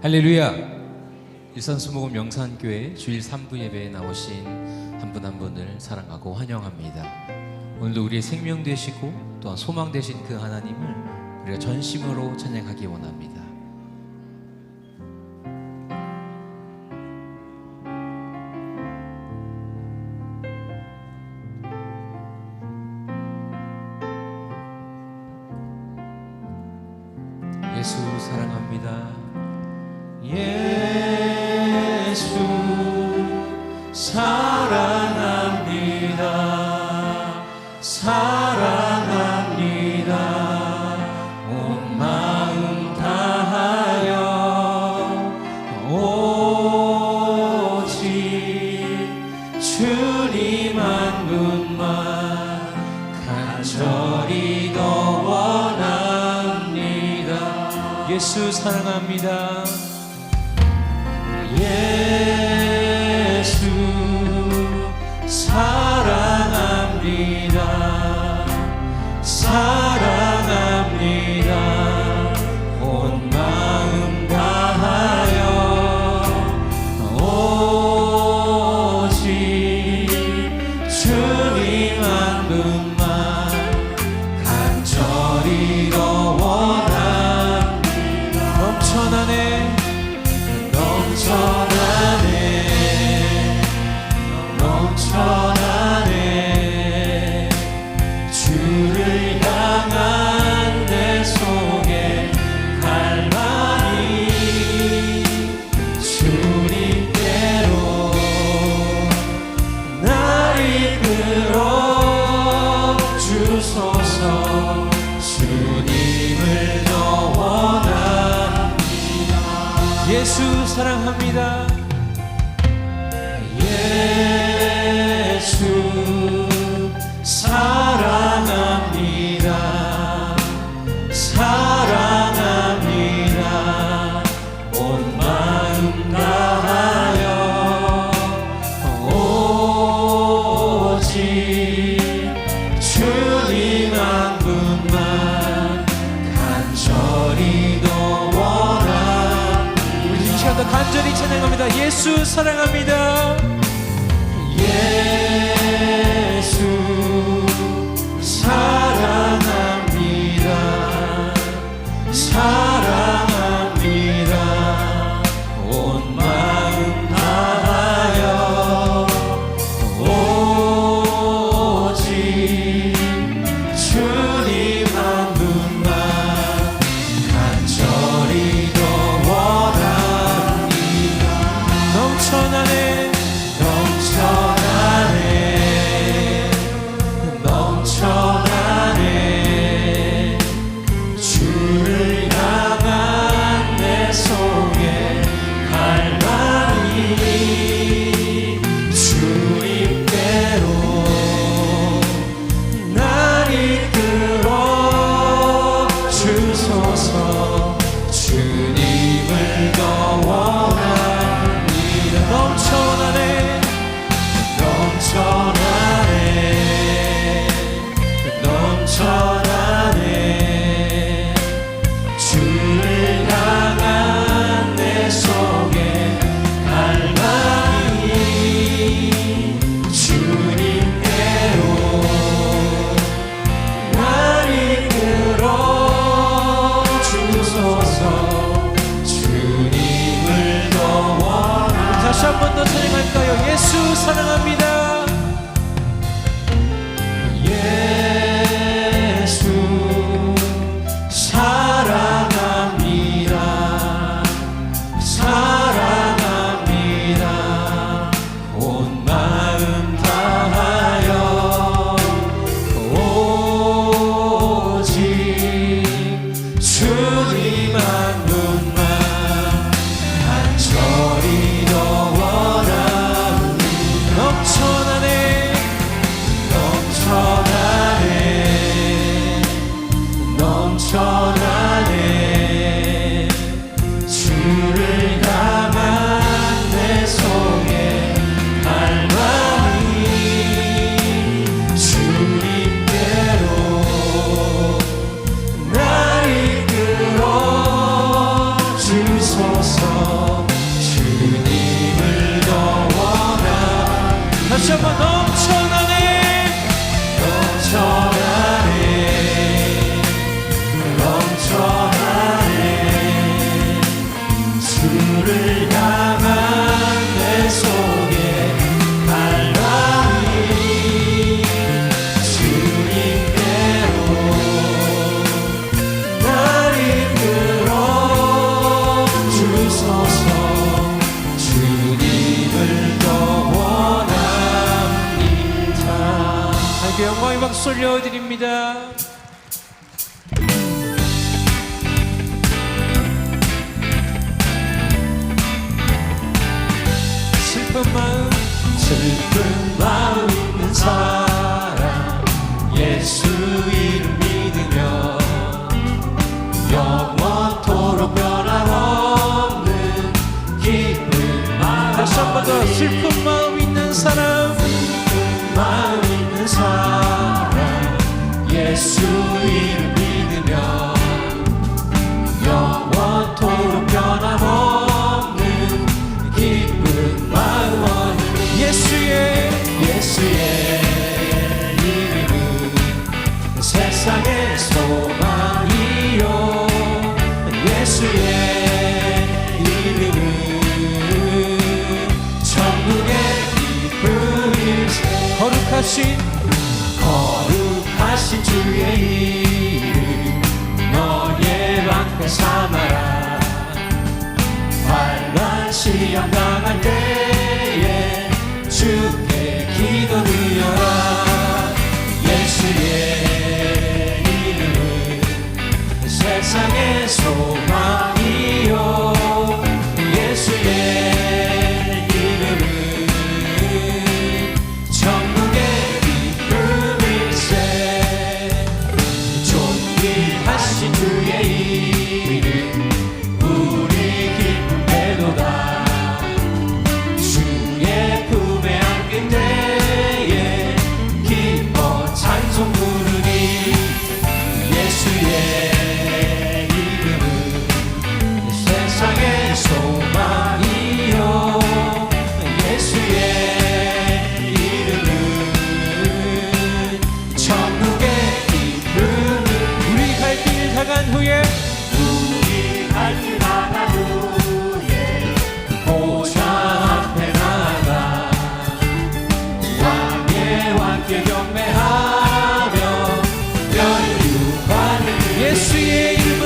할렐루야! 일산수목원 명산교회 주일 3부 예배에 나오신 한 분 한 분을 사랑하고 환영합니다. 오늘도 우리의 생명 되시고 또한 소망 되신 그 하나님을 우리가 전심으로 찬양하기 원합니다. 예수 사랑합니다. 예수 사랑합니다. 사랑합니다. 온 마음 다하여 오직 주님 한 분만 간절히 더 원합니다. 예수 사랑합니다. 예수 사랑합니다. 사랑합니다. 온 마음 다하여 오직 주님 한 분만 간절히 더 원합니다. 넘쳐나네 넘쳐나네 주를 향한 내 속에 갈망이 주님께로 날 이끌어 주소서. 주님을 더 원합니다. 예수 사랑합니다. 예수 사랑합니다. 사랑합니다. 온 마음 다하여 오직 주님 한 분만 간절히 더 원합니다. 우리 이 시간 더 간절히 찬양합니다. 예수 사랑합니다. 예수 사랑합니다. 사랑합니다. 온 마음 다하여 오직 주님 한 분만 간절히 더 원합니다. 넘쳐나네 넘쳐나네 주를 향한 내 속에 갈망이 주님께로 날 이끌어 주소서. 주님을 더 원합니다. 넘쳐나네 넘쳐나네 주를 향한 내 속에 갈망이 주님께로 날 이끌어 주소서. 주님을 더 원합니다. 다시 한 번 더 찬양할까요? 예수 사랑합니다. 예수 사랑합니다. 사랑합니다. 온 마음 다하여 오직 주님 한 분만 간절히 더 원합니다. 넘쳐나네 넘쳐나네 주를 향한 내 속에 갈망이 주님께로 날 이끌어 주소서. 주께 영광의 박수 올려드립니다. 슬픈 마음 있는 사람 예수 이름 믿으며 영원토록 변함없는 기쁜 마음. 다시 한 번 더. 슬픈 마음 있는 사람, 슬픈 마음 있는 사람 예수 이름 믿으며 영원토록 변함없는 기쁜 마음. 예수의 이름은 세상의 소망이요. 예수의 이름은 천국의 기쁨일세. 거룩하신 주의 이름 너의 방패 삼아라. 환난 시험 당할 때에 주께 기도드려라. 예수의 이름은 세상의 소망이요. 예수의 이름은 천국의 기쁨일세. 존귀하신 주의 이름 우리 기쁨 되도다. 주의 품에 안길 때에 기뻐 찬송 부르니. 예수의 이름은 세상의 소망이요. 예수의 이름은 천국의 기쁨을. 우리 갈 길 다간 후에 보좌 앞에 나가 왕의 왕께 경배하며 면류관을. 예수의 이름은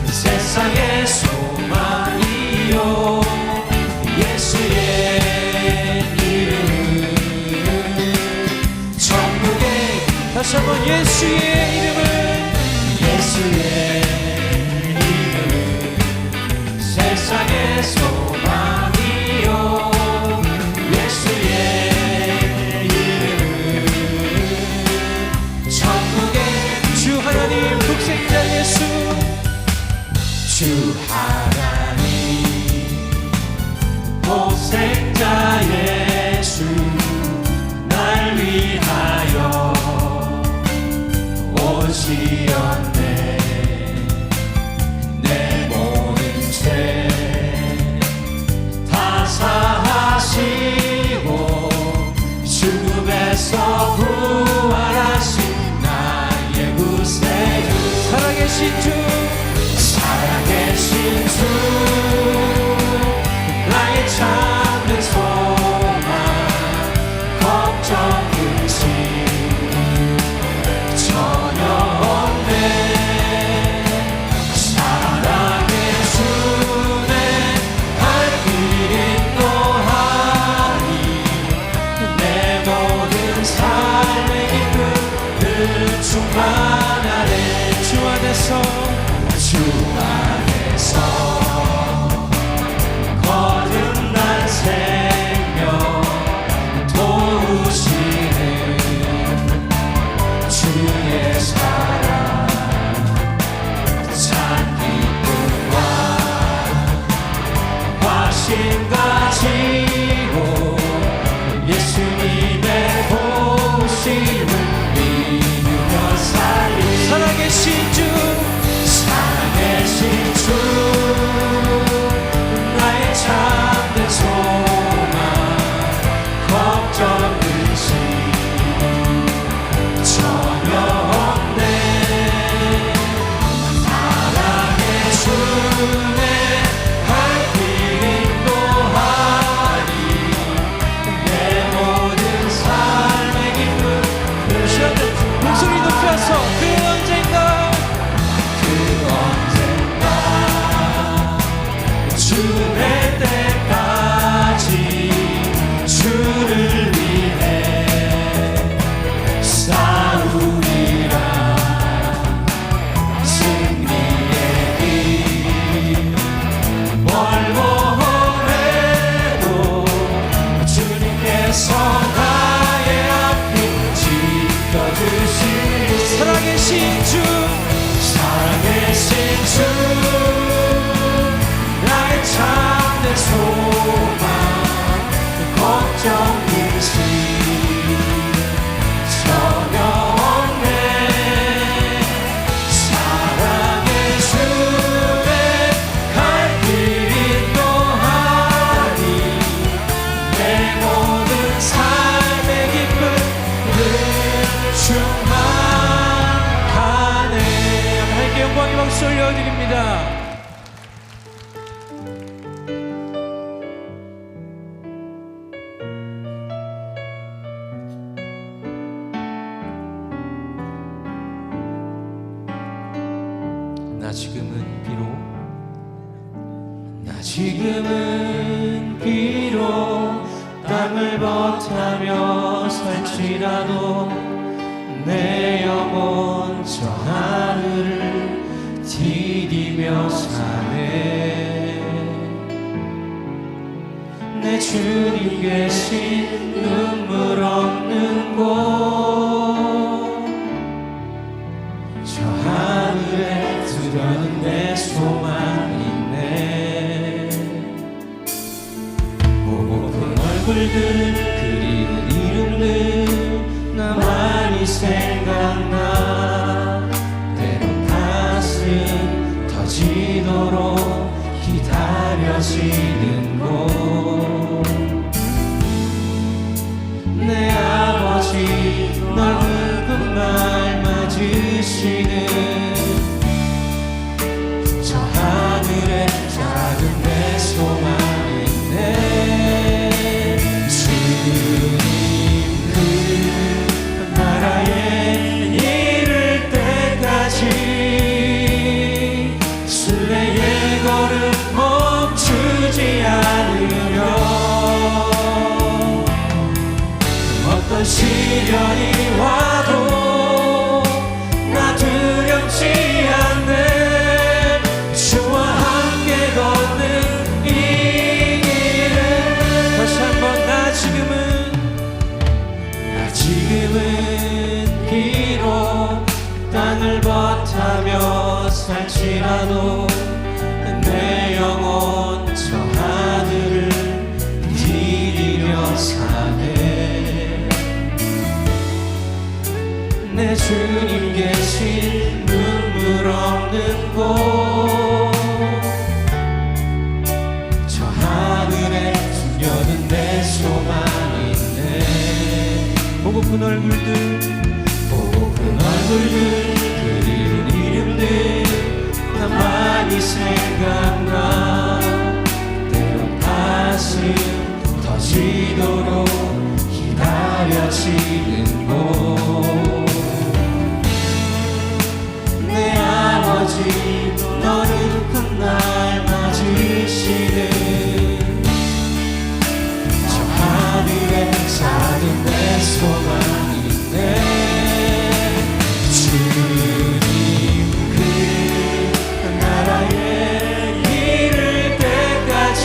세상의 소망이요. 예수의 이름은 천국의. 다시 한번. 예수의 이름은 세상의 소망이요. 예수의 이름은 천국의. 주 하나님 독생자 예수. 주 하나님 독생자 예수 날 위하여 오시었네. 내 모든 죄 다 사하시고 죽음에서 부활하신 나의 구세주. 살아계신 주 나의 참된 소망 걱정 끝이 전혀 없네. 사랑의 주내 갈 길 인도하니 내 모든 삶의 기쁨 늘 충만하네. 주 안에서 거듭난 생명 도우시는 주의 사랑 찬 기쁨과 화신 가지고 예수님의 보심을 믿으며 살리. 살아계신 주 살아계신 주, 살아계신 주, 나의 참된 소망, 걱정 일시 전혀 없네. 사랑의 주에 갈 길 인도하리. 내 모든 삶의 기쁨 늘 충만하네. 하나님께 영광의 박수 올려드립니다. 지금은 비록 땅을 벗하며 살지라도 내 영혼 저 하늘을 디디며 사네. 내 주님 계신 눈물 없는 곳, 저 하늘에 두려운 내 소망이 얼굴들 그리운 이름들 나만이 생각나. 때론 가슴 터지도록 기다려지는 곳, 내 아버지 넓은 말 맞으시는 저 하늘에 작은 내 소망인데. 시련이 와도 나 두렵지 않네. 주와 함께 걷는 이 길을. 다시 한번 나 지금은 비록 땅을 벗하며 살지라도 내 영혼 저 하늘을 디디며 사네. 내 주님 계신 눈물 없는 곳, 저 하늘에 숨겨둔 내 소망인데. 보고픈 얼굴들 그리운 이름들 나만이 생각나. 때론 가슴 터지도록 기다려지는 곳, 내 아버지 너는 큰 날 맞으시는 저 하늘에 작은 내 소망인데. 주님 그 나라에 이를 때까지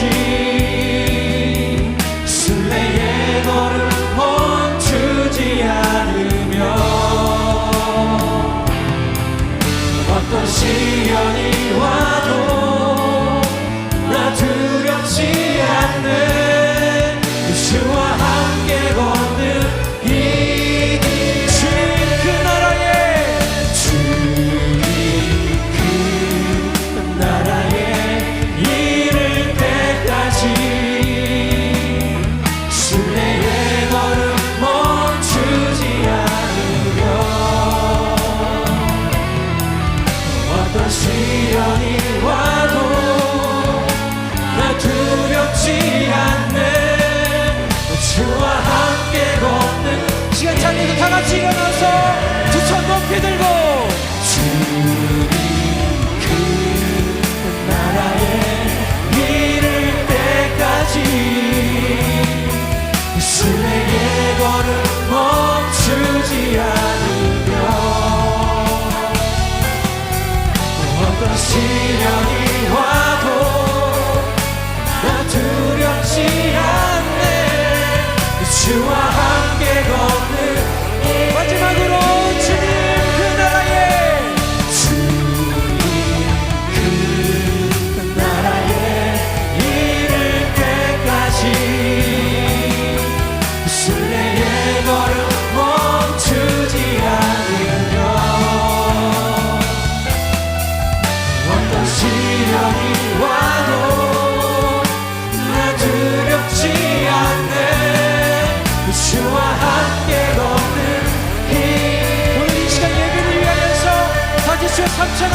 순례의 걸음 멈추지 않으며 어떤 시련이 와도 나 두렵지 않네. 주와 함께 걷는 이 길. 주님 그 나라에 이를 때까지 순례의 걸음 멈추지 않으며 어떤 시련이 와도 나 두렵지 않네. 주와 함께 걷는 시간 찬양도 다 같이 일어나서 두 손 높이 들고. 주님 그 나라에 이를 때까지 순례의 걸음 멈추지 않으며 어떤 시련이 와도 나 두렵지 않네. 주와 함께 걷는 마지막으로 주님 그 나라에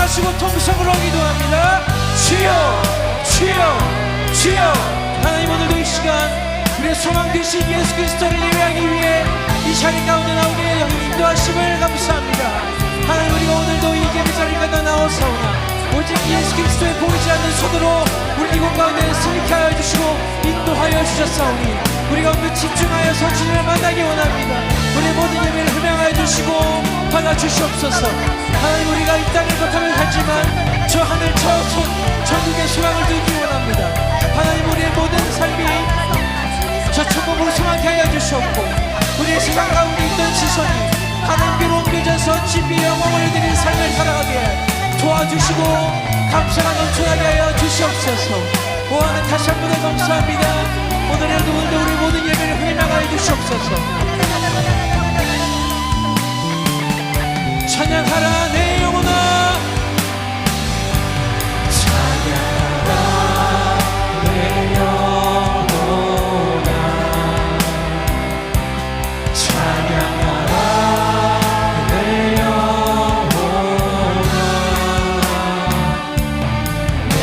일어나시고 통성으로 기도합니다. 주여 주여 주여. 하나님, 오늘도 이 시간 우리의 소망 되신 예수 그리스도를 예배하기 위해 이 자리 가운데 나오게 인도하심을 감사합니다. 하나님, 우리가 오늘도 이 예배 자리가 다 나와서오나 오직 예수 그리스도의 보이지 않는 손으로 우리 이곳 가운데 승리케 하여 주시고 인도하여 주셨사오니 우리가 오늘 집중하여서 주님을 만나기 원합니다. 우리의 모든 예배를 흠양하여 주시고 받아주시옵소서. 하나님, 우리가 이 땅을 거하며 살지만 저 하늘 저 천국의 소망을 두기 원합니다. 하나님, 우리의 모든 삶이 저 천국으로 소망케 하여 주시옵고 우리의 세상 가운데 있던 시선이 하나님께로 옮겨져서 진리의 영광을 드리는 삶을 살아가게 도와주시고 감사가 넘쳐나게 하여 주시옵소서. 오하는 다시 한 번에 감사합니다. 오늘도 우리 모든 예배를 흘려나가여 주시옵소서. 찬양하라 내 영혼아, 찬양하라 내 영혼아, 찬양하라 내 영혼아, 내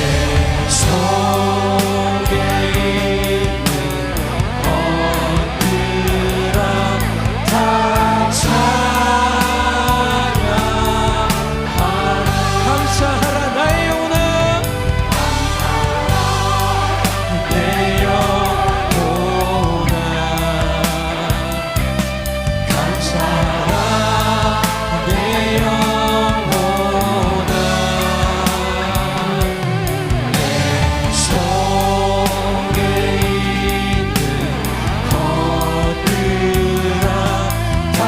속에 있는 것들아 다 감사하라 나의 영혼아, 내 영혼아, 감사하라 내 영혼아, 내 속에 있는 것들아 다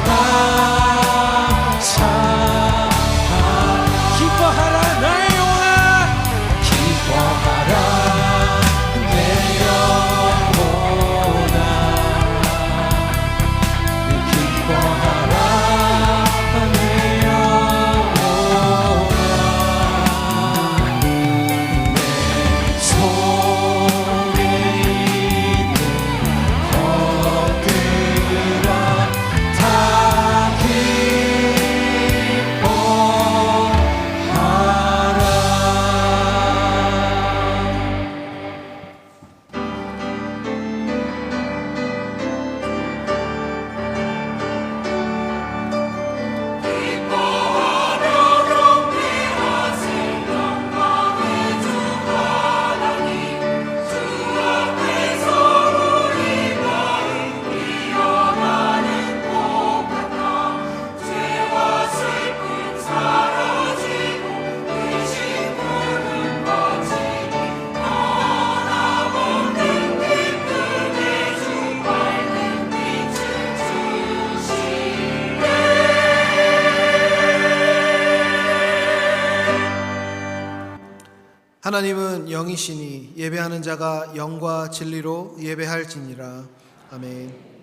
감사. 기뻐하라 나의 영혼아, 기뻐하라 내 영혼아, 기뻐하라 내 영혼아, 내 속에 있는 것들아 다 하나님은 영이시니 예배하는 자가 영과 진리로 예배할지니라. 아멘.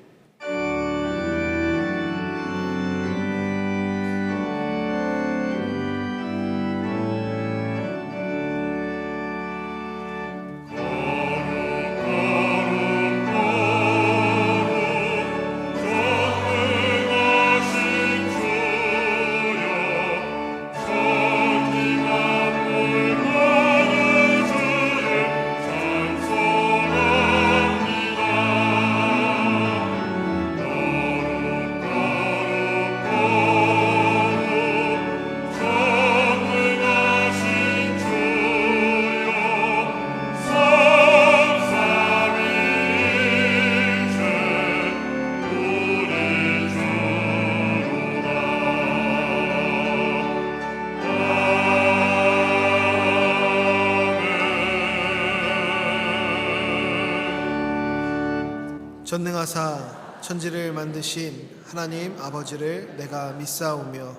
전능하사 천지를 만드신 하나님 아버지를 내가 믿사오며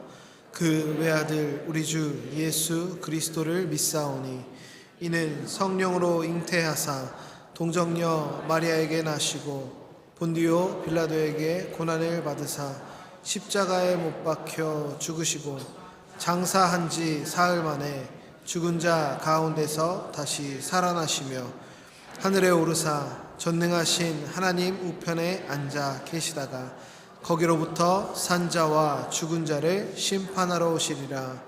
그 외아들 우리 주 예수 그리스도를 믿사오니 이는 성령으로 잉태하사 동정녀 마리아에게 나시고 본디오 빌라도에게 고난을 받으사 십자가에 못 박혀 죽으시고 장사한 지 사흘 만에 죽은 자 가운데서 다시 살아나시며 하늘에 오르사 전능하신 하나님 우편에 앉아 계시다가 거기로부터 산자와 죽은 자를 심판하러 오시리라.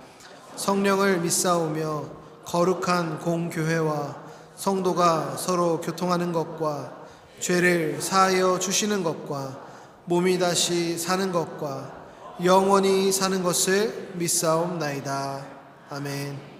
성령을 믿사오며 거룩한 공교회와 성도가 서로 교통하는 것과 죄를 사하여 주시는 것과 몸이 다시 사는 것과 영원히 사는 것을 믿사옵나이다. 아멘.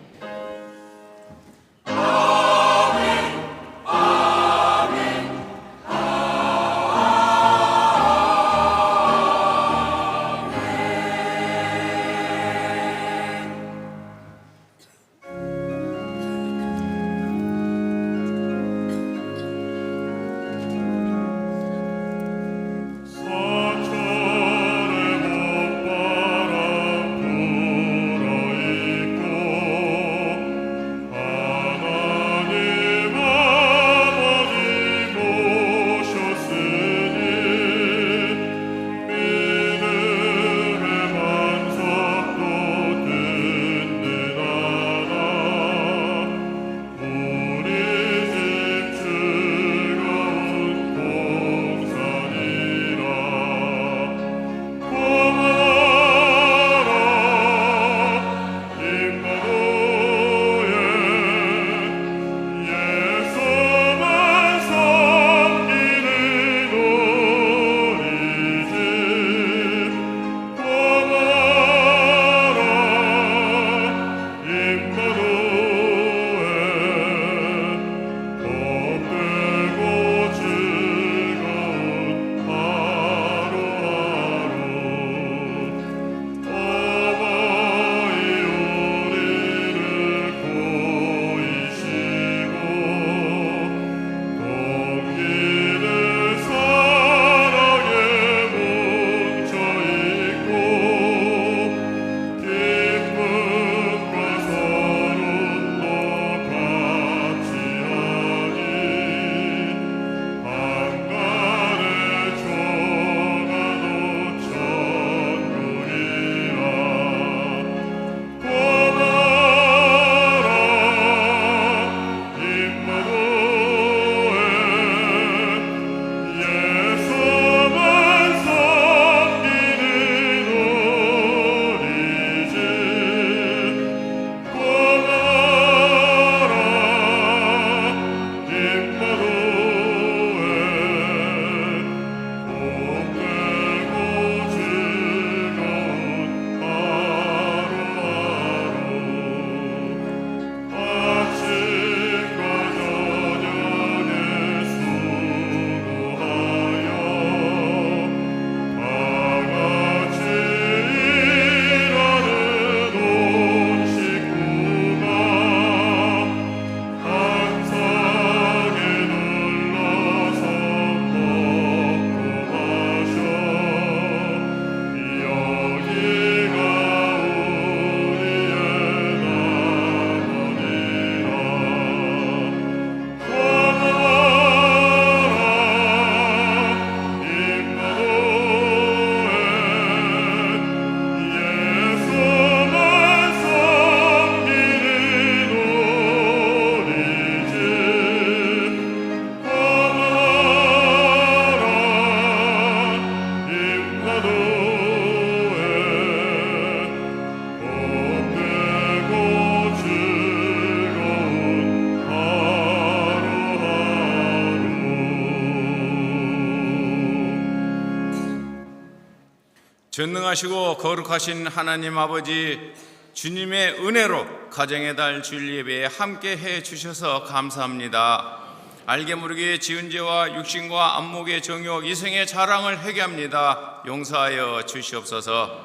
전능하시고 거룩하신 하나님 아버지, 주님의 은혜로 가정의 달 주일 예배에 함께 해 주셔서 감사합니다. 알게 모르게 지은 죄와 육신과 안목의 정욕, 이생의 자랑을 회개합니다. 용서하여 주시옵소서.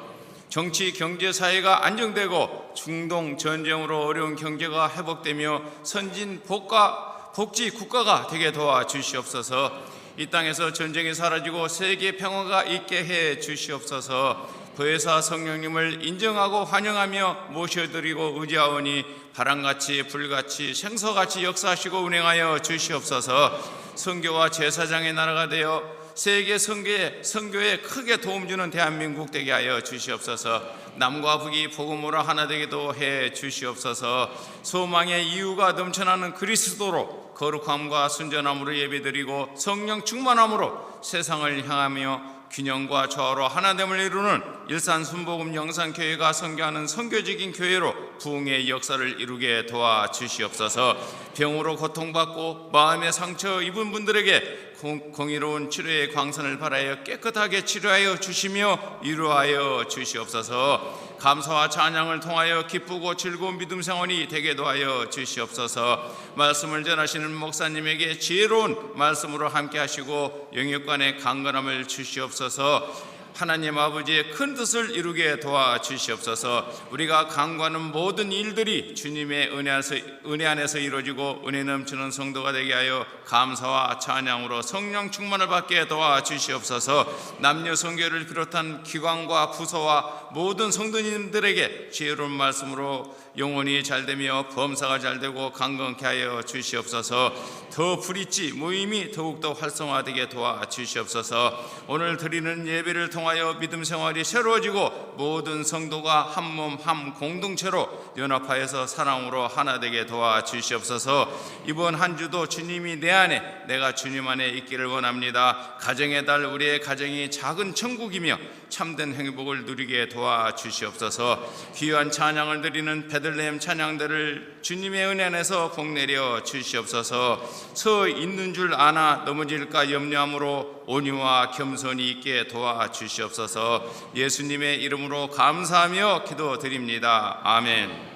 정치, 경제, 사회가 안정되고 중동 전쟁으로 어려운 경제가 회복되며 선진 복지 국가가 되게 도와주시옵소서. 이 땅에서 전쟁이 사라지고 세계 평화가 있게 해 주시옵소서. 보혜사 성령님을 인정하고 환영하며 모셔드리고 의지하오니 바람같이 불같이 생서같이 역사하시고 운행하여 주시옵소서. 선교와 제사장의 나라가 되어 세계 선교에 크게 도움 주는 대한민국 되게 하여 주시옵소서. 남과 북이 복음으로 하나 되게도 해 주시옵소서. 소망의 이유가 넘쳐나는 그리스도로 거룩함과 순전함으로 예배드리고 성령 충만함으로 세상을 향하며 균형과 조화로 하나됨을 이루는 일산 순복음 영산교회가 선교하는 선교적인 교회로 부흥의 역사를 이루게 도와주시옵소서. 병으로 고통받고 마음의 상처 입은 분들에게 공의로운 치료의 광선을 발하여 깨끗하게 치료하여 주시며 이루하여 주시옵소서. 감사와 찬양을 통하여 기쁘고 즐거운 믿음 생활이 되게 도하여 주시옵소서. 말씀을 전하시는 목사님에게 지혜로운 말씀으로 함께 하시고 영역간의 강건함을 주시옵소서. 하나님 아버지의 큰 뜻을 이루게 도와주시옵소서. 우리가 강구하는 모든 일들이 주님의 은혜 안에서 이루어지고 은혜 넘치는 성도가 되게 하여 감사와 찬양으로 성령 충만을 받게 도와주시옵소서. 남녀 성교를 비롯한 기관과 부서와 모든 성도님들에게 지혜로운 말씀으로 영혼이 잘되며 범사가 잘되고 강건케 하여 주시옵소서. 더 불일치 모임이 더욱더 활성화되게 도와주시옵소서. 오늘 드리는 예배를 통하여 믿음 생활이 새로워지고 모든 성도가 한 몸 한 공동체로 연합하여서 사랑으로 하나 되게 도와주시옵소서. 이번 한 주도 주님이 내 안에 내가 주님 안에 있기를 원합니다. 가정의 달 우리의 가정이 작은 천국이며 참된 행복을 누리게 도와주시옵소서. 귀한 찬양을 드리는 베들레헴 찬양대를 주님의 은혜 안에서 복내려 주시옵소서. 서 있는 줄 아나 넘어질까 염려함으로 온유와 겸손이 있게 도와주시옵소서. 예수님의 이름으로 감사하며 기도드립니다. 아멘.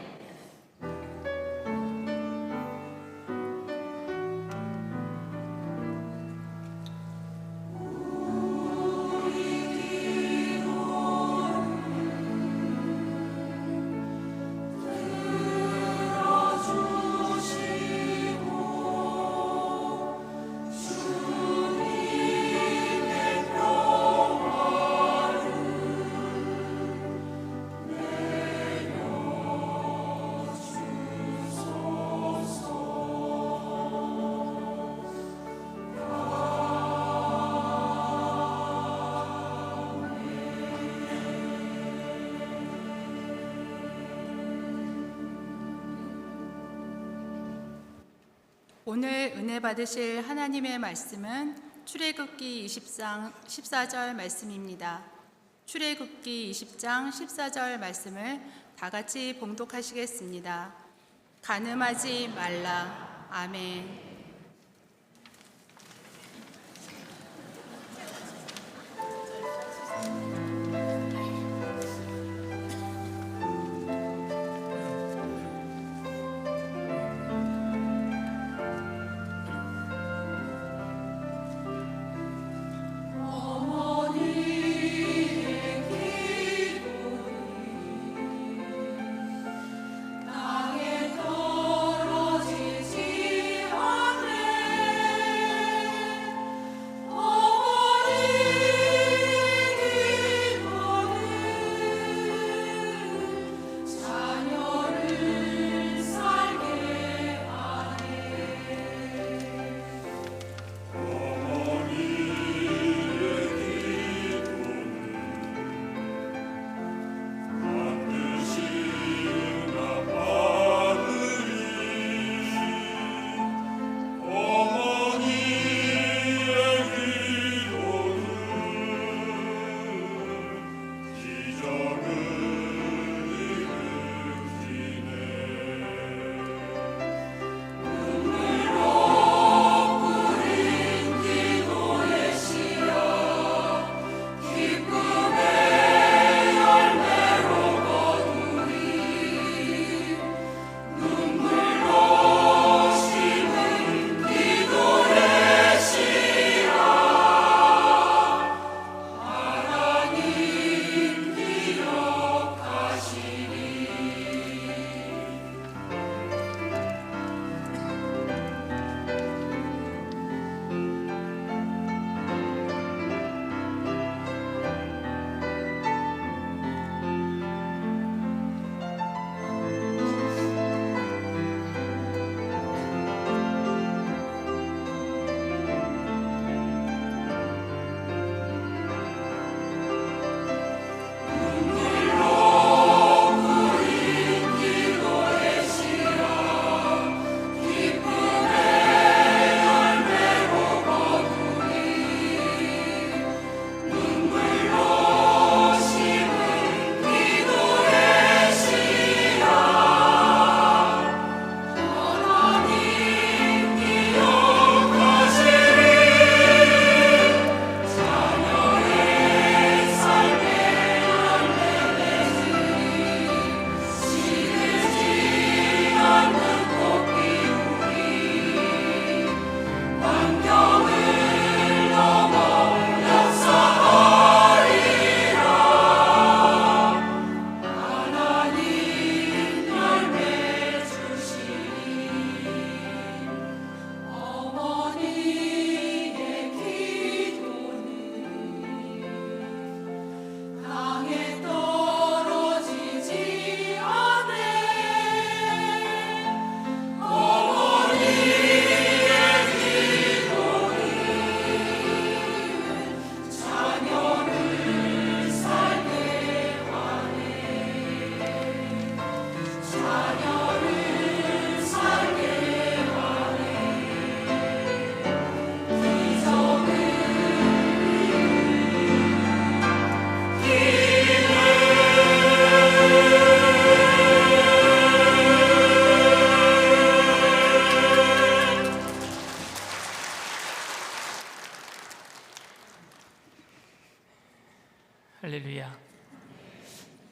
오늘 은혜 받으실 하나님의 말씀은 출애굽기 20장 14절 말씀입니다. 출애굽기 20장 14절 말씀을 다 같이 봉독하시겠습니다. 간음하지 말라. 아멘. 땅에 떨어지지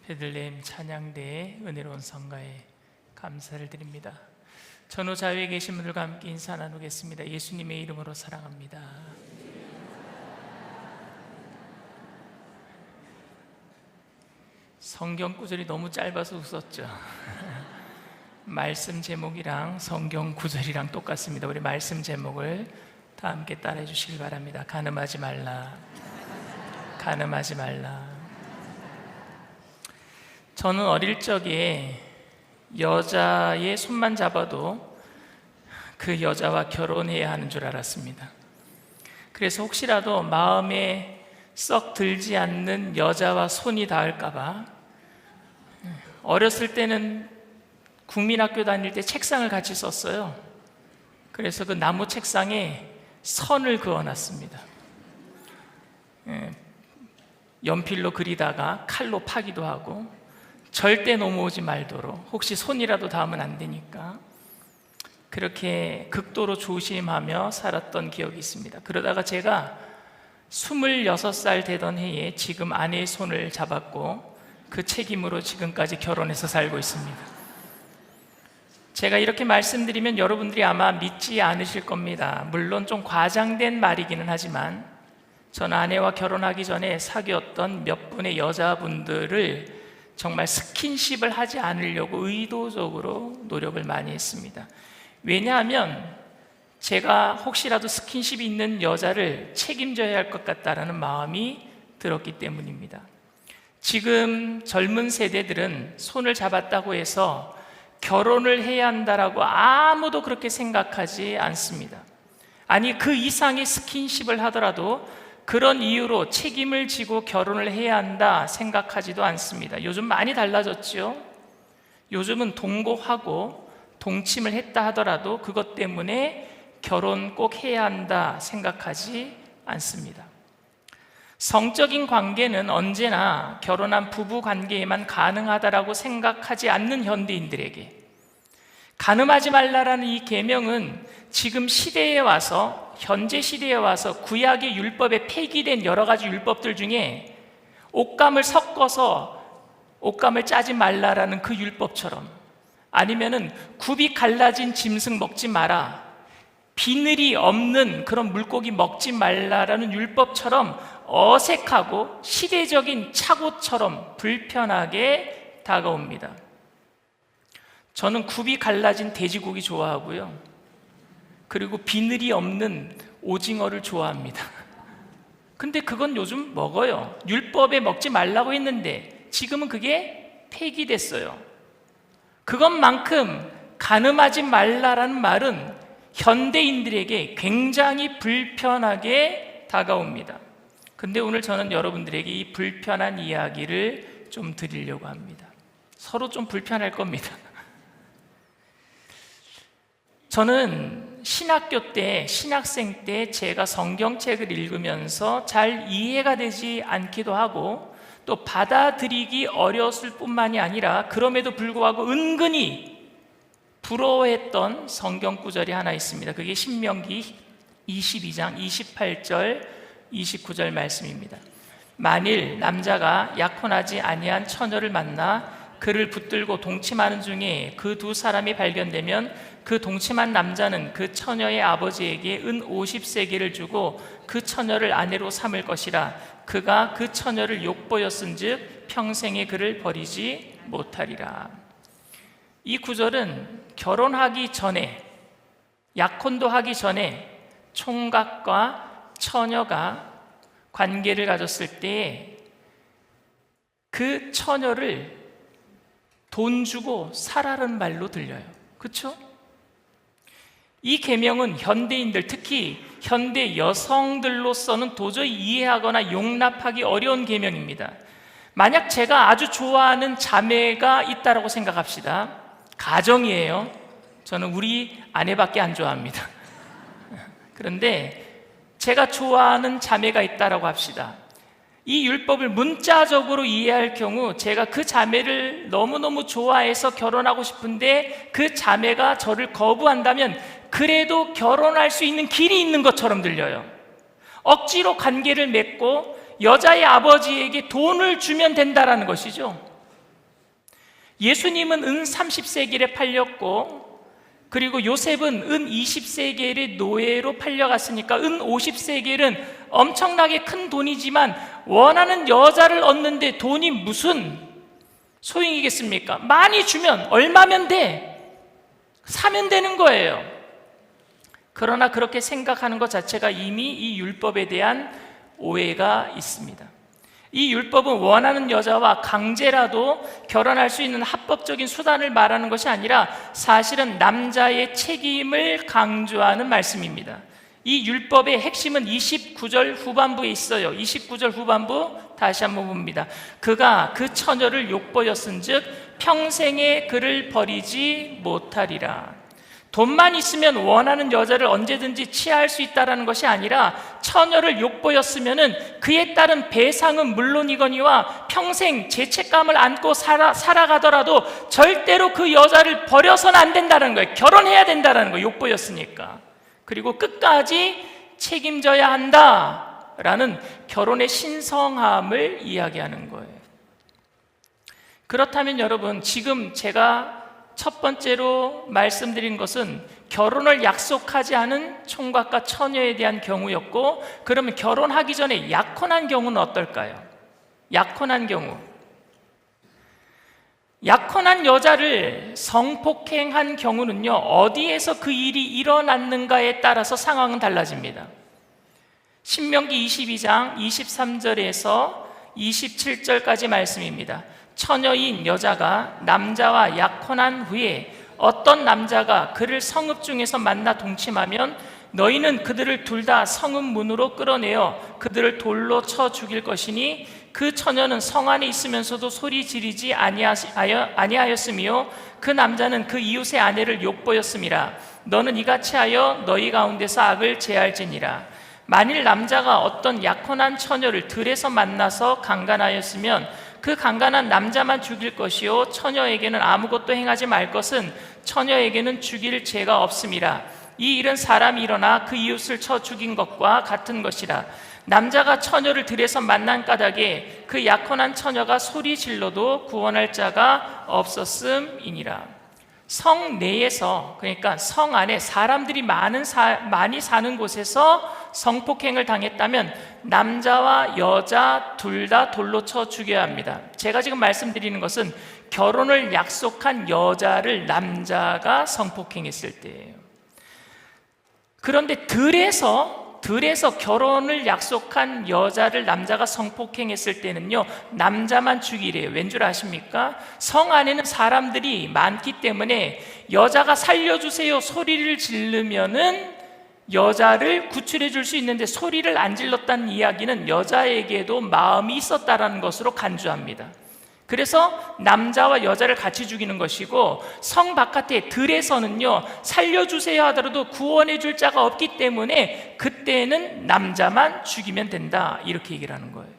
베들레헴 찬양대의 은혜로운 성가에 감사를 드립니다. 전후 좌우에 계신 분들과 함께 인사 나누겠습니다. 예수님의 이름으로 사랑합니다. 성경 구절이 너무 짧아서 웃었죠. 말씀 제목이랑 성경 구절이랑 똑같습니다. 우리 말씀 제목을 다 함께 따라해 주시기 바랍니다. 간음하지 말라. 간음하지 말라. 저는 어릴 적에 여자의 손만 잡아도 그 여자와 결혼해야 하는 줄 알았습니다. 그래서 혹시라도 마음에 썩 들지 않는 여자와 손이 닿을까 봐 어렸을 때는 국민학교 다닐 때 책상을 같이 썼어요. 그래서 그 나무 책상에 선을 그어놨습니다. 연필로 그리다가 칼로 파기도 하고 절대 넘어오지 말도록, 혹시 손이라도 닿으면 안 되니까 그렇게 극도로 조심하며 살았던 기억이 있습니다. 그러다가 제가 26살 되던 해에 지금 아내의 손을 잡았고 그 책임으로 지금까지 결혼해서 살고 있습니다. 제가 이렇게 말씀드리면 여러분들이 아마 믿지 않으실 겁니다. 물론 좀 과장된 말이기는 하지만 전 아내와 결혼하기 전에 사귀었던 몇 분의 여자분들을 정말 스킨십을 하지 않으려고 의도적으로 노력을 많이 했습니다. 왜냐하면 제가 혹시라도 스킨십이 있는 여자를 책임져야 할 것 같다라는 마음이 들었기 때문입니다. 지금 젊은 세대들은 손을 잡았다고 해서 결혼을 해야 한다라고 아무도 그렇게 생각하지 않습니다. 아니, 그 이상의 스킨십을 하더라도 그런 이유로 책임을 지고 결혼을 해야 한다 생각하지도 않습니다. 요즘 많이 달라졌죠. 요즘은 동거하고 동침을 했다 하더라도 그것 때문에 결혼 꼭 해야 한다 생각하지 않습니다. 성적인 관계는 언제나 결혼한 부부 관계에만 가능하다라고 생각하지 않는 현대인들에게 간음하지 말라라는 이 계명은 지금 시대에 와서, 현재 시대에 와서 구약의 율법에 폐기된 여러 가지 율법들 중에 옷감을 섞어서 옷감을 짜지 말라라는 그 율법처럼, 아니면은 굽이 갈라진 짐승 먹지 마라, 비늘이 없는 그런 물고기 먹지 말라라는 율법처럼 어색하고 시대적인 착오처럼 불편하게 다가옵니다. 저는 굽이 갈라진 돼지고기 좋아하고요, 그리고 비늘이 없는 오징어를 좋아합니다. 근데 그건 요즘 먹어요. 율법에 먹지 말라고 했는데 지금은 그게 폐기됐어요. 그것만큼 간음하지 말라라는 말은 현대인들에게 굉장히 불편하게 다가옵니다. 근데 오늘 저는 여러분들에게 이 불편한 이야기를 좀 드리려고 합니다. 서로 좀 불편할 겁니다. 저는 신학교 때, 신학생 때 제가 성경책을 읽으면서 잘 이해가 되지 않기도 하고 또 받아들이기 어려웠을 뿐만이 아니라 그럼에도 불구하고 은근히 부러워했던 성경 구절이 하나 있습니다. 그게 신명기 22장 28절 29절 말씀입니다. 만일 남자가 약혼하지 아니한 처녀를 만나 그를 붙들고 동침하는 중에 그 두 사람이 발견되면 그 동침한 남자는 그 처녀의 아버지에게 은 50세겔을 주고 그 처녀를 아내로 삼을 것이라. 그가 그 처녀를 욕보였은즉 평생에 그를 버리지 못하리라. 이 구절은 결혼하기 전에, 약혼도 하기 전에 총각과 처녀가 관계를 가졌을 때 그 처녀를 돈 주고 사라는 말로 들려요. 그렇죠? 이 계명은 현대인들, 특히 현대 여성들로서는 도저히 이해하거나 용납하기 어려운 계명입니다. 만약 제가 아주 좋아하는 자매가 있다라고 생각합시다. 가정이에요. 저는 우리 아내밖에 안 좋아합니다. 그런데 제가 좋아하는 자매가 있다라고 합시다. 이 율법을 문자적으로 이해할 경우 제가 그 자매를 너무너무 좋아해서 결혼하고 싶은데 그 자매가 저를 거부한다면 그래도 결혼할 수 있는 길이 있는 것처럼 들려요. 억지로 관계를 맺고 여자의 아버지에게 돈을 주면 된다라는 것이죠. 예수님은 은 30세겔에 팔렸고, 그리고 요셉은 은 20세겔의 노예로 팔려갔으니까 은 50세겔은 엄청나게 큰 돈이지만 원하는 여자를 얻는데 돈이 무슨 소용이겠습니까? 많이 주면 얼마면 돼? 사면 되는 거예요. 그러나 그렇게 생각하는 것 자체가 이미 이 율법에 대한 오해가 있습니다. 이 율법은 원하는 여자와 강제라도 결혼할 수 있는 합법적인 수단을 말하는 것이 아니라 사실은 남자의 책임을 강조하는 말씀입니다. 이 율법의 핵심은 29절 후반부에 있어요. 29절 후반부 다시 한번 봅니다. 그가 그 처녀를 욕보였은즉 평생에 그를 버리지 못하리라. 돈만 있으면 원하는 여자를 언제든지 취할 수 있다는 것이 아니라 처녀를 욕보였으면 그에 따른 배상은 물론이거니와 평생 죄책감을 안고 살아가더라도 절대로 그 여자를 버려서는 안 된다는 거예요. 결혼해야 된다는 거예요. 욕보였으니까. 그리고 끝까지 책임져야 한다라는 결혼의 신성함을 이야기하는 거예요. 그렇다면 여러분, 지금 제가 첫 번째로 말씀드린 것은 결혼을 약속하지 않은 총각과 처녀에 대한 경우였고, 그러면 결혼하기 전에 약혼한 경우는 어떨까요? 약혼한 경우, 약혼한 여자를 성폭행한 경우는요, 어디에서 그 일이 일어났는가에 따라서 상황은 달라집니다. 신명기 22장 23절에서 27절까지 말씀입니다. 처녀인 여자가 남자와 약혼한 후에 어떤 남자가 그를 성읍 중에서 만나 동침하면 너희는 그들을 둘 다 성읍 문으로 끌어내어 그들을 돌로 쳐 죽일 것이니 그 처녀는 성 안에 있으면서도 소리 지르지 아니하였으며 그 남자는 그 이웃의 아내를 욕보였음이라. 너는 이같이 하여 너희 가운데서 악을 제할지니라. 만일 남자가 어떤 약혼한 처녀를 들에서 만나서 강간하였으면 그 강간한 남자만 죽일 것이요 처녀에게는 아무것도 행하지 말 것은 처녀에게는 죽일 죄가 없음이라. 이 일은 사람이 일어나 그 이웃을 쳐 죽인 것과 같은 것이라. 남자가 처녀를 들에서 만난 까닭에 그 약혼한 처녀가 소리 질러도 구원할 자가 없었음이니라. 성 내에서, 그러니까 성 안에 사람들이 많이 사는 곳에서 성폭행을 당했다면 남자와 여자 둘 다 돌로 쳐 죽여야 합니다. 제가 지금 말씀드리는 것은 결혼을 약속한 여자를 남자가 성폭행했을 때예요. 그런데 들에서 결혼을 약속한 여자를 남자가 성폭행했을 때는요, 남자만 죽이래요. 왠 줄 아십니까? 성 안에는 사람들이 많기 때문에 여자가 살려주세요 소리를 지르면은 여자를 구출해 줄 수 있는데, 소리를 안 질렀다는 이야기는 여자에게도 마음이 있었다라는 것으로 간주합니다. 그래서 남자와 여자를 같이 죽이는 것이고, 성 바깥에 들에서는요, 살려주세요 하더라도 구원해 줄 자가 없기 때문에 그때는 남자만 죽이면 된다, 이렇게 얘기를 하는 거예요.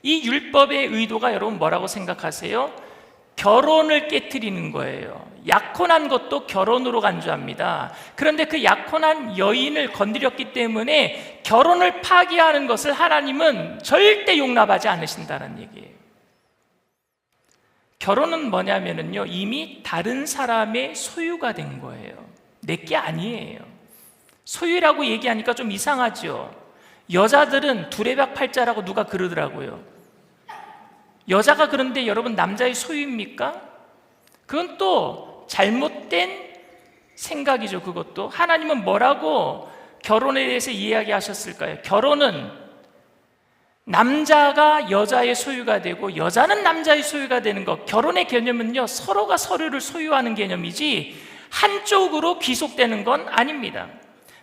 이 율법의 의도가 여러분 뭐라고 생각하세요? 결혼을 깨트리는 거예요. 약혼한 것도 결혼으로 간주합니다. 그런데 그 약혼한 여인을 건드렸기 때문에 결혼을 파기하는 것을 하나님은 절대 용납하지 않으신다는 얘기예요. 결혼은 뭐냐면요, 이미 다른 사람의 소유가 된 거예요. 내게 아니에요. 소유라고 얘기하니까 좀 이상하죠. 여자들은 두레박팔자라고 누가 그러더라고요. 여자가 그런데 여러분 남자의 소유입니까? 그건 또 잘못된 생각이죠. 그것도 하나님은 뭐라고 결혼에 대해서 이야기하셨을까요? 결혼은 남자가 여자의 소유가 되고 여자는 남자의 소유가 되는 것. 결혼의 개념은요, 서로가 서로를 소유하는 개념이지 한쪽으로 귀속되는 건 아닙니다.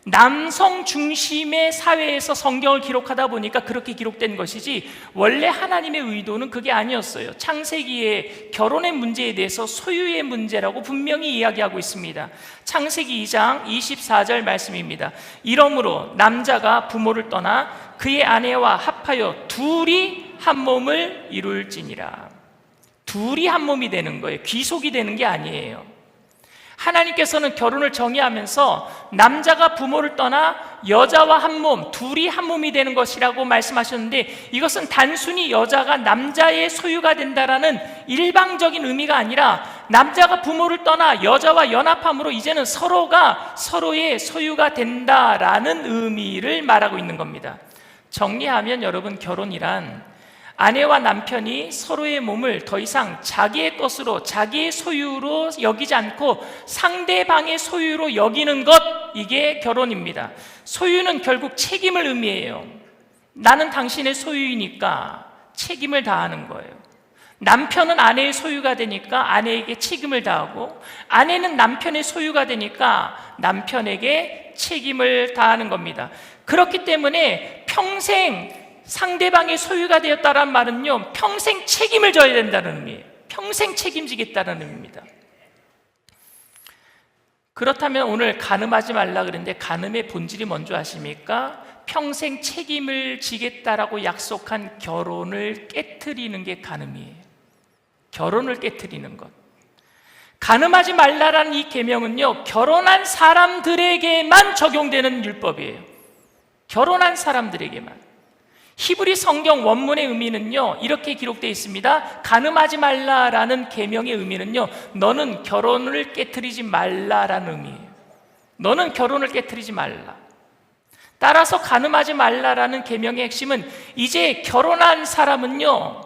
남성 중심의 사회에서 성경을 기록하다 보니까 그렇게 기록된 것이지 원래 하나님의 의도는 그게 아니었어요. 창세기의 결혼의 문제에 대해서 소유의 문제라고 분명히 이야기하고 있습니다. 창세기 2장 24절 말씀입니다. 이러므로 남자가 부모를 떠나 그의 아내와 합하여 둘이 한 몸을 이룰지니라. 둘이 한 몸이 되는 거예요. 귀속이 되는 게 아니에요. 하나님께서는 결혼을 정의하면서 남자가 부모를 떠나 여자와 한 몸, 둘이 한 몸이 되는 것이라고 말씀하셨는데, 이것은 단순히 여자가 남자의 소유가 된다라는 일방적인 의미가 아니라 남자가 부모를 떠나 여자와 연합함으로 이제는 서로가 서로의 소유가 된다라는 의미를 말하고 있는 겁니다. 정리하면 여러분, 결혼이란 아내와 남편이 서로의 몸을 더 이상 자기의 것으로, 자기의 소유로 여기지 않고 상대방의 소유로 여기는 것, 이게 결혼입니다. 소유는 결국 책임을 의미해요. 나는 당신의 소유이니까 책임을 다하는 거예요. 남편은 아내의 소유가 되니까 아내에게 책임을 다하고, 아내는 남편의 소유가 되니까 남편에게 책임을 다하는 겁니다. 그렇기 때문에 평생 상대방의 소유가 되었다는 말은요, 평생 책임을 져야 된다는 의미예요. 평생 책임지겠다는 의미입니다. 그렇다면 오늘 간음하지 말라 그랬는데, 간음의 본질이 뭔지 아십니까? 평생 책임을 지겠다라고 약속한 결혼을 깨트리는 게 간음이에요. 결혼을 깨트리는 것. 간음하지 말라라는 이 계명은요, 결혼한 사람들에게만 적용되는 율법이에요. 결혼한 사람들에게만. 히브리 성경 원문의 의미는요, 이렇게 기록되어 있습니다. 간음하지 말라라는 계명의 의미는요, 너는 결혼을 깨트리지 말라라는 의미예요. 너는 결혼을 깨트리지 말라. 따라서 간음하지 말라라는 계명의 핵심은, 이제 결혼한 사람은요,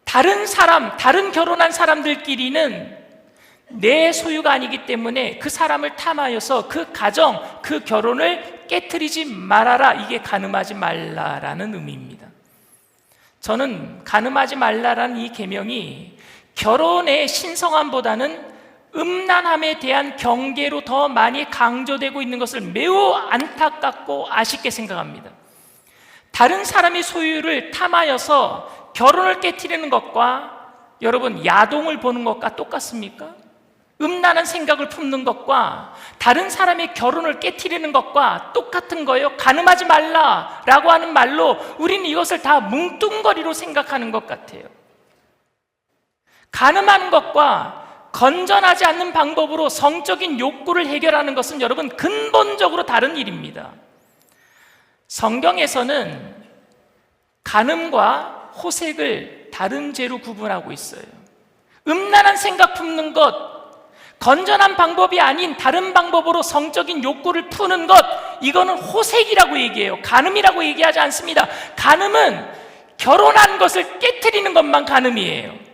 다른 결혼한 사람들끼리는 내 소유가 아니기 때문에 그 사람을 탐하여서 그 가정, 그 결혼을 깨트리지 말아라. 이게 간음하지 말라라는 의미입니다. 저는 간음하지 말라라는 이 계명이 결혼의 신성함보다는 음란함에 대한 경계로 더 많이 강조되고 있는 것을 매우 안타깝고 아쉽게 생각합니다. 다른 사람의 소유를 탐하여서 결혼을 깨트리는 것과 여러분, 야동을 보는 것과 똑같습니까? 음란한 생각을 품는 것과 다른 사람의 결혼을 깨트리는 것과 똑같은 거예요. 간음하지 말라라고 하는 말로 우리는 이것을 다 뭉뚱거리로 생각하는 것 같아요. 간음하는 것과 건전하지 않는 방법으로 성적인 욕구를 해결하는 것은 여러분, 근본적으로 다른 일입니다. 성경에서는 간음과 호색을 다른 죄로 구분하고 있어요. 음란한 생각 품는 것, 건전한 방법이 아닌 다른 방법으로 성적인 욕구를 푸는 것, 이거는 호색이라고 얘기해요. 간음이라고 얘기하지 않습니다. 간음은 결혼한 것을 깨트리는 것만 간음이에요.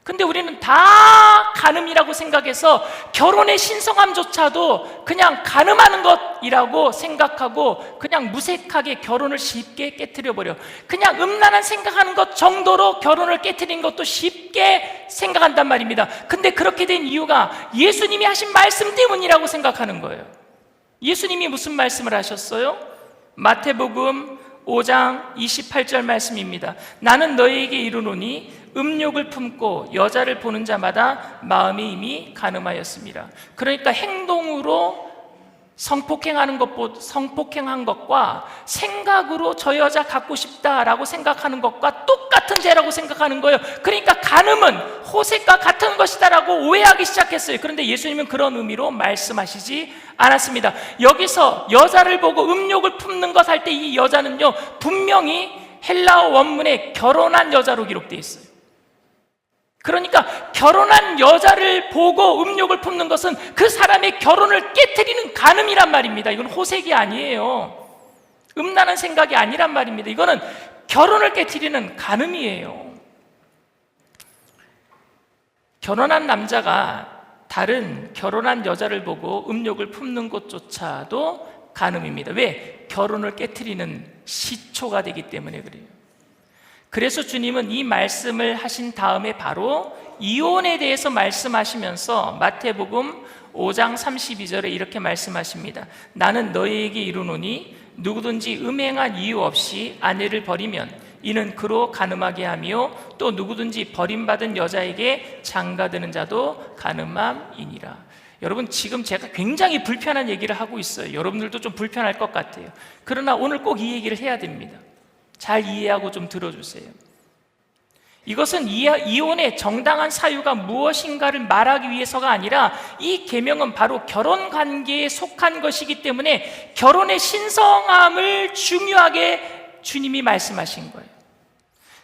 근데 우리는 다 간음이라고 생각해서 결혼의 신성함조차도 그냥 간음하는 것이라고 생각하고 그냥 무색하게 결혼을 쉽게 깨트려버려. 그냥 음란한 생각하는 것 정도로 결혼을 깨트린 것도 쉽게 생각한단 말입니다. 근데 그렇게 된 이유가 예수님이 하신 말씀 때문이라고 생각하는 거예요. 예수님이 무슨 말씀을 하셨어요? 마태복음 5장 28절 말씀입니다. 나는 너희에게 이르노니 음욕을 품고 여자를 보는 자마다 마음이 이미 간음하였습니다. 그러니까 행동으로 성폭행한 것과 생각으로 저 여자 갖고 싶다라고 생각하는 것과 똑같은 죄라고 생각하는 거예요. 그러니까 간음은 호색과 같은 것이다라고 오해하기 시작했어요. 그런데 예수님은 그런 의미로 말씀하시지 않았습니다. 여기서 여자를 보고 음욕을 품는 것 할 때 이 여자는요, 분명히 헬라어 원문에 결혼한 여자로 기록되어 있어요. 그러니까 결혼한 여자를 보고 음욕을 품는 것은 그 사람의 결혼을 깨트리는 간음이란 말입니다. 이건 호색이 아니에요. 음란한 생각이 아니란 말입니다. 이거는 결혼을 깨트리는 간음이에요. 결혼한 남자가 다른 결혼한 여자를 보고 음욕을 품는 것조차도 간음입니다. 왜? 결혼을 깨트리는 시초가 되기 때문에 그래요. 그래서 주님은 이 말씀을 하신 다음에 바로 이혼에 대해서 말씀하시면서 마태복음 5장 32절에 이렇게 말씀하십니다. 나는 너희에게 이르노니 누구든지 음행한 이유 없이 아내를 버리면 이는 그로 간음하게 하며 또 누구든지 버림받은 여자에게 장가드는 자도 간음함이니라. 여러분, 지금 제가 굉장히 불편한 얘기를 하고 있어요. 여러분들도 좀 불편할 것 같아요. 그러나 오늘 꼭 이 얘기를 해야 됩니다. 잘 이해하고 좀 들어주세요. 이것은 이혼의 정당한 사유가 무엇인가를 말하기 위해서가 아니라 이 계명은 바로 결혼 관계에 속한 것이기 때문에 결혼의 신성함을 중요하게 주님이 말씀하신 거예요.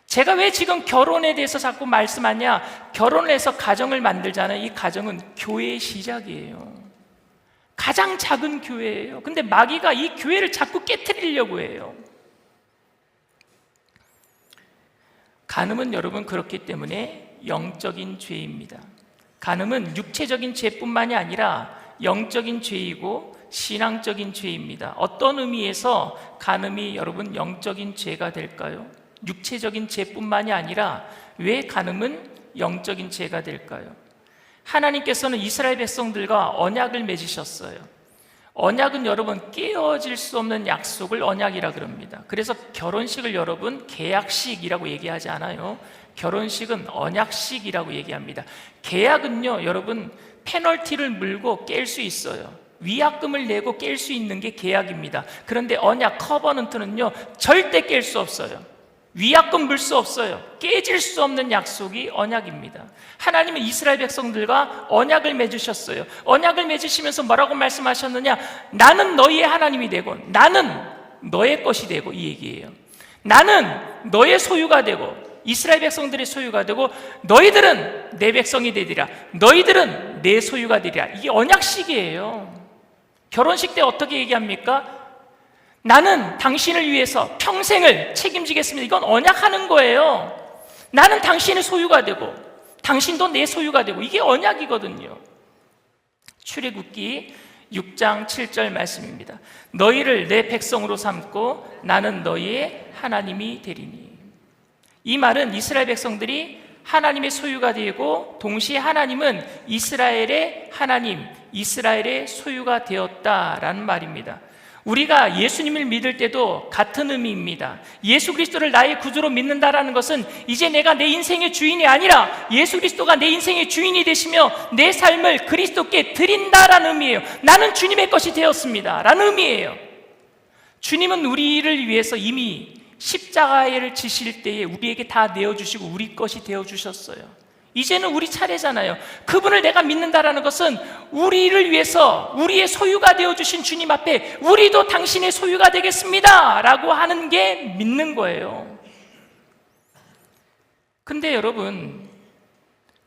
제가 왜 지금 결혼에 대해서 자꾸 말씀하냐? 결혼을 해서 가정을 만들잖아요. 이 가정은 교회의 시작이에요. 가장 작은 교회예요. 근데 마귀가 이 교회를 자꾸 깨트리려고 해요. 간음은 여러분 그렇기 때문에 영적인 죄입니다. 간음은 육체적인 죄뿐만이 아니라 영적인 죄이고 신앙적인 죄입니다. 어떤 의미에서 간음이 여러분 영적인 죄가 될까요? 육체적인 죄뿐만이 아니라 왜 간음은 영적인 죄가 될까요? 하나님께서는 이스라엘 백성들과 언약을 맺으셨어요. 언약은 여러분 깨어질 수 없는 약속을 언약이라 그럽니다. 그래서 결혼식을 여러분 계약식이라고 얘기하지 않아요. 결혼식은 언약식이라고 얘기합니다. 계약은요 여러분 페널티를 물고 깰 수 있어요. 위약금을 내고 깰 수 있는 게 계약입니다. 그런데 언약 커버넌트는요 절대 깰 수 없어요. 위약금 물 수 없어요. 깨질 수 없는 약속이 언약입니다. 하나님은 이스라엘 백성들과 언약을 맺으셨어요. 언약을 맺으시면서 뭐라고 말씀하셨느냐? 나는 너희의 하나님이 되고 나는 너의 것이 되고, 이 얘기예요. 나는 너의 소유가 되고 이스라엘 백성들의 소유가 되고 너희들은 내 백성이 되리라. 너희들은 내 소유가 되리라. 이게 언약식이에요. 결혼식 때 어떻게 얘기합니까? 나는 당신을 위해서 평생을 책임지겠습니다. 이건 언약하는 거예요. 나는 당신의 소유가 되고 당신도 내 소유가 되고, 이게 언약이거든요. 출애굽기 6장 7절 말씀입니다. 너희를 내 백성으로 삼고 나는 너희의 하나님이 되리니. 이 말은 이스라엘 백성들이 하나님의 소유가 되고 동시에 하나님은 이스라엘의 하나님, 이스라엘의 소유가 되었다라는 말입니다. 우리가 예수님을 믿을 때도 같은 의미입니다. 예수 그리스도를 나의 구주로 믿는다라는 것은 이제 내가 내 인생의 주인이 아니라 예수 그리스도가 내 인생의 주인이 되시며 내 삶을 그리스도께 드린다라는 의미예요. 나는 주님의 것이 되었습니다 라는 의미예요. 주님은 우리를 위해서 이미 십자가를 지실 때에 우리에게 다 내어주시고 우리 것이 되어주셨어요. 이제는 우리 차례잖아요. 그분을 내가 믿는다라는 것은 우리를 위해서 우리의 소유가 되어주신 주님 앞에 우리도 당신의 소유가 되겠습니다 라고 하는 게 믿는 거예요. 근데 여러분,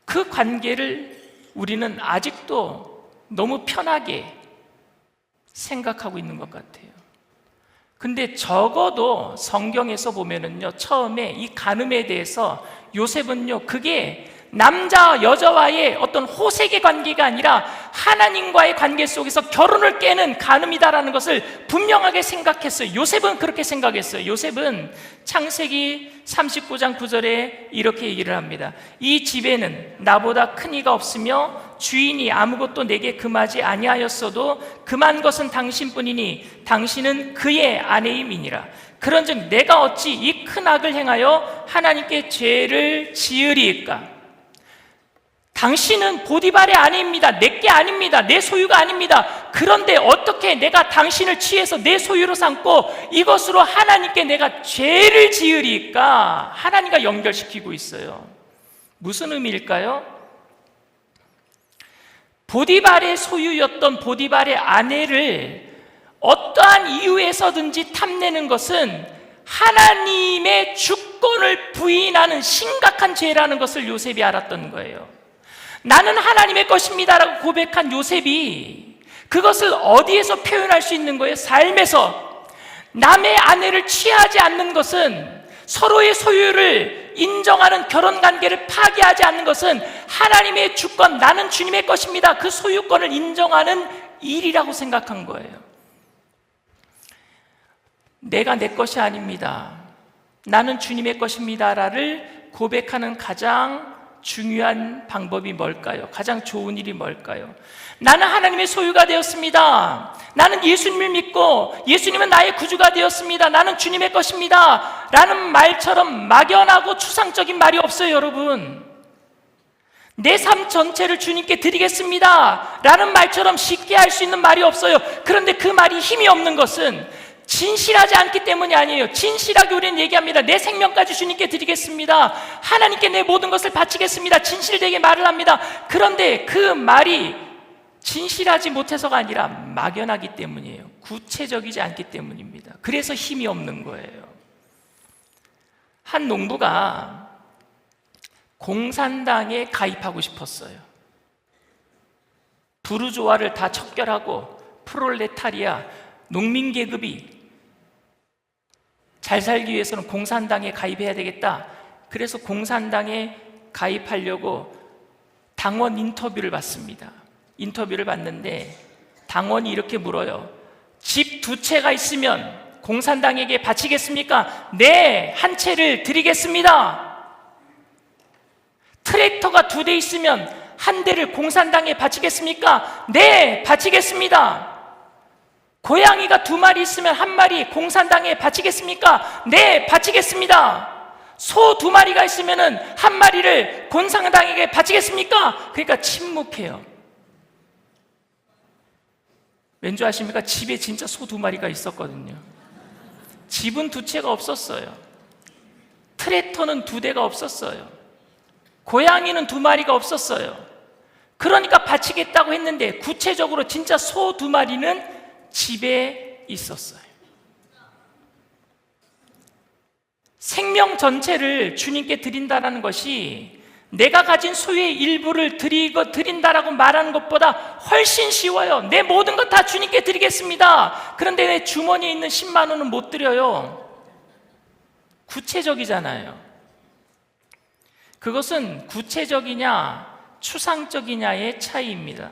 그 관계를 우리는 아직도 너무 편하게 생각하고 있는 것 같아요. 근데 적어도 성경에서 보면은요, 처음에 이 간음에 대해서 요셉은요, 그게 남자 여자와의 어떤 호색의 관계가 아니라 하나님과의 관계 속에서 결혼을 깨는 간음이다라는 것을 분명하게 생각했어요. 요셉은 그렇게 생각했어요. 요셉은 창세기 39장 9절에 이렇게 얘기를 합니다. 이 집에는 나보다 큰 이가 없으며 주인이 아무것도 내게 금하지 아니하였어도 금한 것은 당신뿐이니 당신은 그의 아내임이니라. 그런즉 내가 어찌 이 큰 악을 행하여 하나님께 죄를 지으리이까? 당신은 보디발의 아내입니다. 내게 아닙니다. 내 소유가 아닙니다. 그런데 어떻게 내가 당신을 취해서 내 소유로 삼고 이것으로 하나님께 내가 죄를 지으리까? 하나님과 연결시키고 있어요. 무슨 의미일까요? 보디발의 소유였던 보디발의 아내를 어떠한 이유에서든지 탐내는 것은 하나님의 주권을 부인하는 심각한 죄라는 것을 요셉이 알았던 거예요. 나는 하나님의 것입니다라고 고백한 요셉이 그것을 어디에서 표현할 수 있는 거예요? 삶에서. 남의 아내를 취하지 않는 것은, 서로의 소유를 인정하는 결혼관계를 파기하지 않는 것은 하나님의 주권, 나는 주님의 것입니다, 그 소유권을 인정하는 일이라고 생각한 거예요. 내가 내 것이 아닙니다, 나는 주님의 것입니다를 고백하는 가장 중요한 방법이 뭘까요? 가장 좋은 일이 뭘까요? 나는 하나님의 소유가 되었습니다. 나는 예수님을 믿고 예수님은 나의 구주가 되었습니다. 나는 주님의 것입니다 라는 말처럼 막연하고 추상적인 말이 없어요. 여러분, 내 삶 전체를 주님께 드리겠습니다 라는 말처럼 쉽게 할 수 있는 말이 없어요. 그런데 그 말이 힘이 없는 것은 진실하지 않기 때문이 아니에요. 진실하게 우리는 얘기합니다. 내 생명까지 주님께 드리겠습니다. 하나님께 내 모든 것을 바치겠습니다. 진실되게 말을 합니다. 그런데 그 말이 진실하지 못해서가 아니라 막연하기 때문이에요. 구체적이지 않기 때문입니다. 그래서 힘이 없는 거예요. 한 농부가 공산당에 가입하고 싶었어요. 부르주아를 다 척결하고 프롤레타리아, 농민계급이 잘 살기 위해서는 공산당에 가입해야 되겠다. 그래서 공산당에 가입하려고 당원 인터뷰를 받습니다. 인터뷰를 받는데 당원이 이렇게 물어요. 집 2채가 있으면 공산당에게 바치겠습니까? 네, 1채를 드리겠습니다. 트랙터가 2대 있으면 1대를 공산당에 바치겠습니까? 네, 바치겠습니다. 고양이가 2마리 있으면 1마리 공산당에 바치겠습니까? 네, 바치겠습니다. 소 2마리가 있으면 1마리를 공산당에게 바치겠습니까? 그러니까 침묵해요. 왠지 아십니까? 집에 진짜 소 2마리가 있었거든요. 집은 2채가 없었어요. 트랙터는 2대가 없었어요. 고양이는 2마리가 없었어요. 그러니까 바치겠다고 했는데 구체적으로 진짜 소 2마리는 집에 있었어요. 생명 전체를 주님께 드린다는 것이 내가 가진 소유의 일부를 드린다라고 말하는 것보다 훨씬 쉬워요. 내 모든 것 다 주님께 드리겠습니다. 그런데 내 주머니에 있는 10만 원은 못 드려요. 구체적이잖아요. 그것은 구체적이냐 추상적이냐의 차이입니다.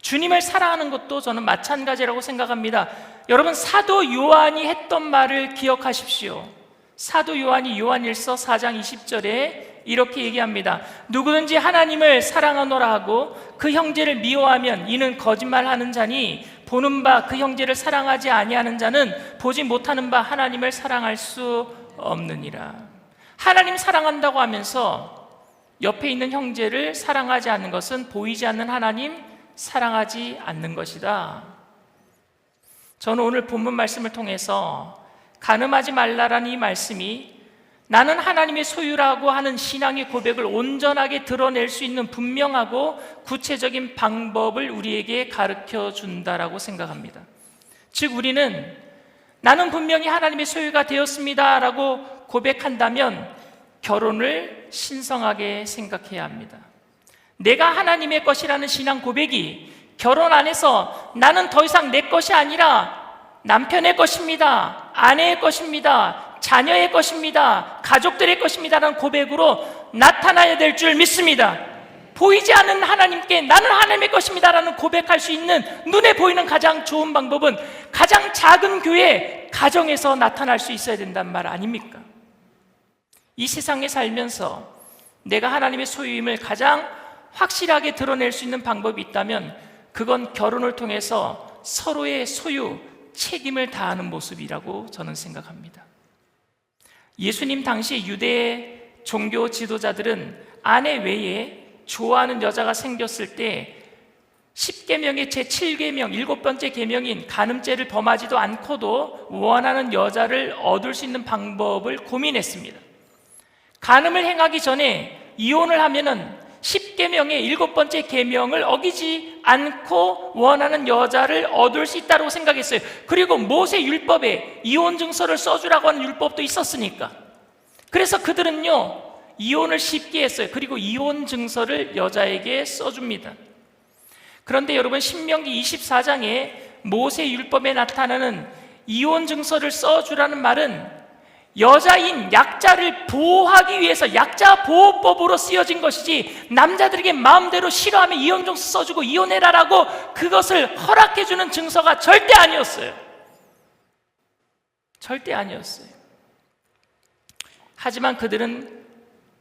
주님을 사랑하는 것도 저는 마찬가지라고 생각합니다. 여러분, 사도 요한이 했던 말을 기억하십시오. 사도 요한이 요한일서 4장 20절에 이렇게 얘기합니다. 누구든지 하나님을 사랑하노라 하고 그 형제를 미워하면 이는 거짓말하는 자니 보는 바 그 형제를 사랑하지 아니하는 자는 보지 못하는 바 하나님을 사랑할 수 없느니라. 하나님 사랑한다고 하면서 옆에 있는 형제를 사랑하지 않는 것은 보이지 않는 하나님 사랑하지 않는 것이다. 저는 오늘 본문 말씀을 통해서 간음하지 말라라는 이 말씀이 나는 하나님의 소유라고 하는 신앙의 고백을 온전하게 드러낼 수 있는 분명하고 구체적인 방법을 우리에게 가르쳐 준다라고 생각합니다. 즉 우리는 나는 분명히 하나님의 소유가 되었습니다 라고 고백한다면 결혼을 신성하게 생각해야 합니다. 내가 하나님의 것이라는 신앙 고백이 결혼 안에서 나는 더 이상 내 것이 아니라 남편의 것입니다, 아내의 것입니다, 자녀의 것입니다, 가족들의 것입니다 라는 고백으로 나타나야 될 줄 믿습니다. 보이지 않는 하나님께 나는 하나님의 것입니다 라는 고백할 수 있는 눈에 보이는 가장 좋은 방법은 가장 작은 교회, 가정에서 나타날 수 있어야 된다는 말 아닙니까? 이 세상에 살면서 내가 하나님의 소유임을 가장 확실하게 드러낼 수 있는 방법이 있다면 그건 결혼을 통해서 서로의 소유, 책임을 다하는 모습이라고 저는 생각합니다. 예수님 당시 유대 종교 지도자들은 아내 외에 좋아하는 여자가 생겼을 때 10계명의 제7계명, 7번째 계명인 간음죄를 범하지도 않고도 원하는 여자를 얻을 수 있는 방법을 고민했습니다. 간음을 행하기 전에 이혼을 하면은 10계명의 7번째 계명을 어기지 않고 원하는 여자를 얻을 수 있다고 생각했어요. 그리고 모세 율법에 이혼 증서를 써주라고 하는 율법도 있었으니까. 그래서 그들은요 이혼을 쉽게 했어요. 그리고 이혼 증서를 여자에게 써줍니다. 그런데 여러분, 신명기 24장에 모세 율법에 나타나는 이혼 증서를 써주라는 말은 여자인 약자를 보호하기 위해서 약자 보호법으로 쓰여진 것이지 남자들에게 마음대로 싫어하면 이혼 증서 써주고 이혼해라라고 그것을 허락해주는 증서가 절대 아니었어요. 절대 아니었어요. 하지만 그들은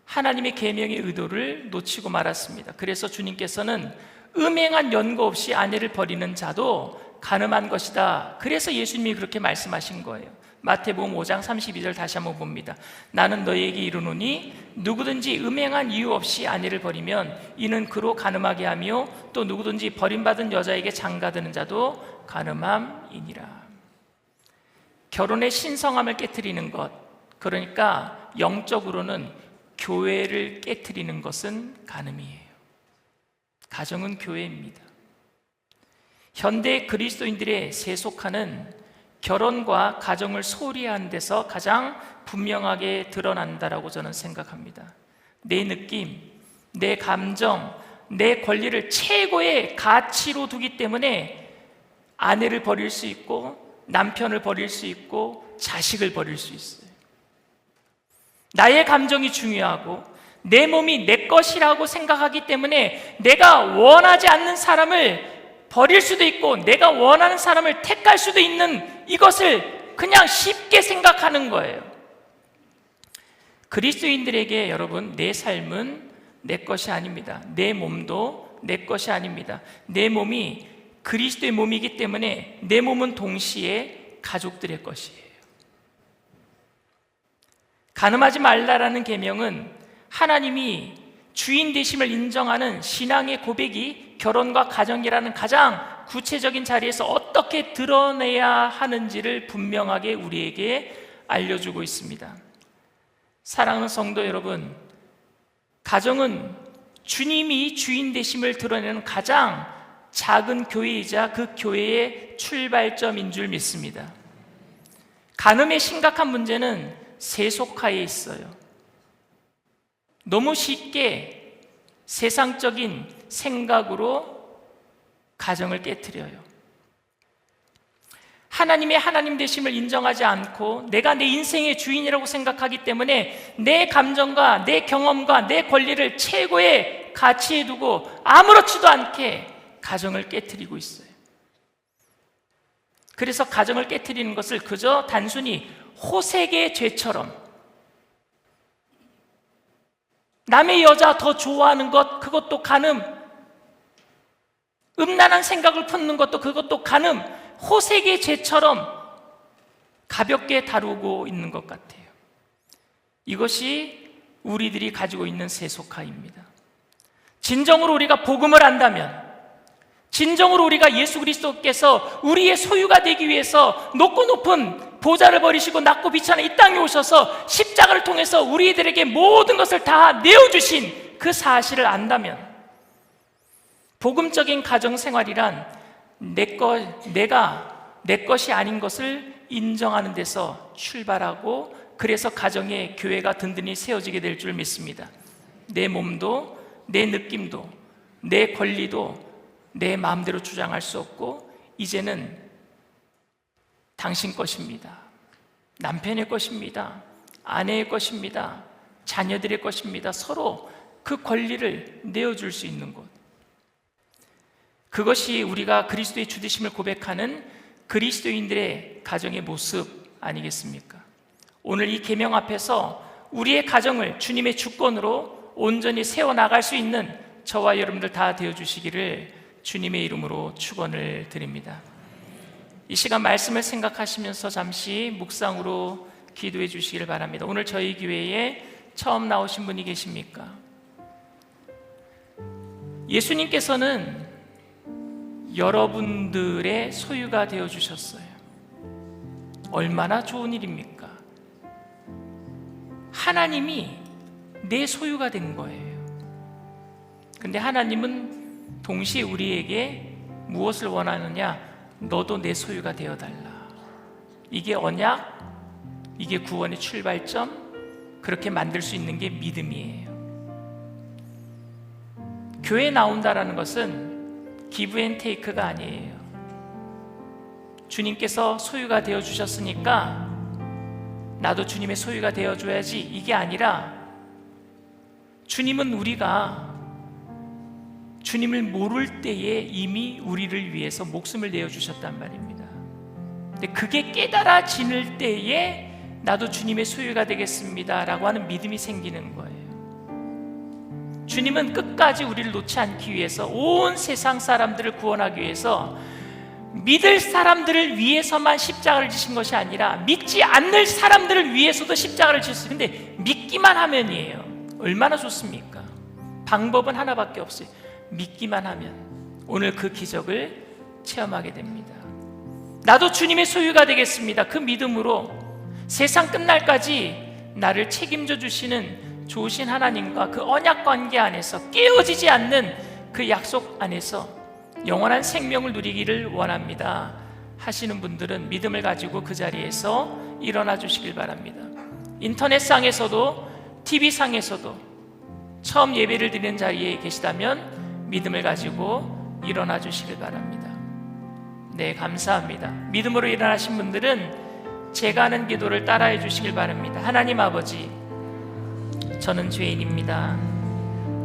하나님의 계명의 의도를 놓치고 말았습니다. 그래서 주님께서는 음행한 연고 없이 아내를 버리는 자도 간음한 것이다. 그래서 예수님이 그렇게 말씀하신 거예요. 마태복음 5장 32절 다시 한번 봅니다. 나는 너희에게 이르노니 누구든지 음행한 이유 없이 아내를 버리면 이는 그로 간음하게 하며 또 누구든지 버림받은 여자에게 장가드는 자도 간음함이니라. 결혼의 신성함을 깨트리는 것, 그러니까 영적으로는 교회를 깨트리는 것은 간음이에요. 가정은 교회입니다. 현대 그리스도인들의 세속화는 결혼과 가정을 소홀히 하는 데서 가장 분명하게 드러난다라고 저는 생각합니다. 내 느낌, 내 감정, 내 권리를 최고의 가치로 두기 때문에 아내를 버릴 수 있고 남편을 버릴 수 있고 자식을 버릴 수 있어요. 나의 감정이 중요하고 내 몸이 내 것이라고 생각하기 때문에 내가 원하지 않는 사람을 버릴 수도 있고 내가 원하는 사람을 택할 수도 있는 이것을 그냥 쉽게 생각하는 거예요. 그리스도인들에게 여러분, 내 삶은 내 것이 아닙니다. 내 몸도 내 것이 아닙니다. 내 몸이 그리스도의 몸이기 때문에 내 몸은 동시에 가족들의 것이에요. 간음하지 말라라는 계명은 하나님이 주인 되심을 인정하는 신앙의 고백이 결혼과 가정이라는 가장 구체적인 자리에서 어떻게 드러내야 하는지를 분명하게 우리에게 알려주고 있습니다. 사랑하는 성도 여러분, 가정은 주님이 주인 되심을 드러내는 가장 작은 교회이자 그 교회의 출발점인 줄 믿습니다. 간음의 심각한 문제는 세속화에 있어요. 너무 쉽게 세상적인 생각으로 가정을 깨트려요. 하나님의 하나님 되심을 인정하지 않고 내가 내 인생의 주인이라고 생각하기 때문에 내 감정과 내 경험과 내 권리를 최고의 가치에 두고 아무렇지도 않게 가정을 깨트리고 있어요. 그래서 가정을 깨트리는 것을 그저 단순히 호색의 죄처럼, 남의 여자 더 좋아하는 것, 그것도 간음, 음란한 생각을 품는 것도 그것도 간음, 호색의 죄처럼 가볍게 다루고 있는 것 같아요. 이것이 우리들이 가지고 있는 세속화입니다. 진정으로 우리가 복음을 안다면, 진정으로 우리가 예수 그리스도께서 우리의 소유가 되기 위해서 높고 높은 보좌를 버리시고 낮고 비천한 이 땅에 오셔서 십자가를 통해서 우리들에게 모든 것을 다 내어주신 그 사실을 안다면, 복음적인 가정생활이란 내가 내 것이 아닌 것을 인정하는 데서 출발하고, 그래서 가정의 교회가 든든히 세워지게 될 줄 믿습니다. 내 몸도 내 느낌도 내 권리도 내 마음대로 주장할 수 없고, 이제는 당신 것입니다, 남편의 것입니다, 아내의 것입니다, 자녀들의 것입니다. 서로 그 권리를 내어줄 수 있는 곳, 그것이 우리가 그리스도의 주되심을 고백하는 그리스도인들의 가정의 모습 아니겠습니까? 오늘 이 계명 앞에서 우리의 가정을 주님의 주권으로 온전히 세워나갈 수 있는 저와 여러분들 다 되어주시기를 주님의 이름으로 축원을 드립니다. 이 시간 말씀을 생각하시면서 잠시 묵상으로 기도해 주시기를 바랍니다. 오늘 저희 교회에 처음 나오신 분이 계십니까? 예수님께서는 여러분들의 소유가 되어주셨어요. 얼마나 좋은 일입니까? 하나님이 내 소유가 된 거예요. 근데 하나님은 동시에 우리에게 무엇을 원하느냐? 너도 내 소유가 되어달라. 이게 언약, 이게 구원의 출발점, 그렇게 만들 수 있는 게 믿음이에요. 교회에 나온다라는 것은 기브 앤 테이크가 아니에요. 주님께서 소유가 되어주셨으니까 나도 주님의 소유가 되어줘야지, 이게 아니라 주님은 우리가 주님을 모를 때에 이미 우리를 위해서 목숨을 내어주셨단 말입니다. 근데 그게 깨달아지는 때에 나도 주님의 소유가 되겠습니다 라고 하는 믿음이 생기는 거예요. 주님은 끝까지 우리를 놓지 않기 위해서, 온 세상 사람들을 구원하기 위해서 믿을 사람들을 위해서만 십자가를 지신 것이 아니라 믿지 않는 사람들을 위해서도 십자가를 지셨어요. 근데 믿기만 하면이에요. 얼마나 좋습니까? 방법은 하나밖에 없어요. 믿기만 하면 오늘 그 기적을 체험하게 됩니다. 나도 주님의 소유가 되겠습니다. 그 믿음으로 세상 끝날까지 나를 책임져 주시는 좋으신 하나님과 그 언약 관계 안에서 깨어지지 않는 그 약속 안에서 영원한 생명을 누리기를 원합니다 하시는 분들은 믿음을 가지고 그 자리에서 일어나 주시길 바랍니다. 인터넷상에서도 TV상에서도 처음 예배를 드리는 자리에 계시다면 믿음을 가지고 일어나 주시길 바랍니다. 네, 감사합니다. 믿음으로 일어나신 분들은 제가 하는 기도를 따라해 주시길 바랍니다. 하나님 아버지, 저는 죄인입니다.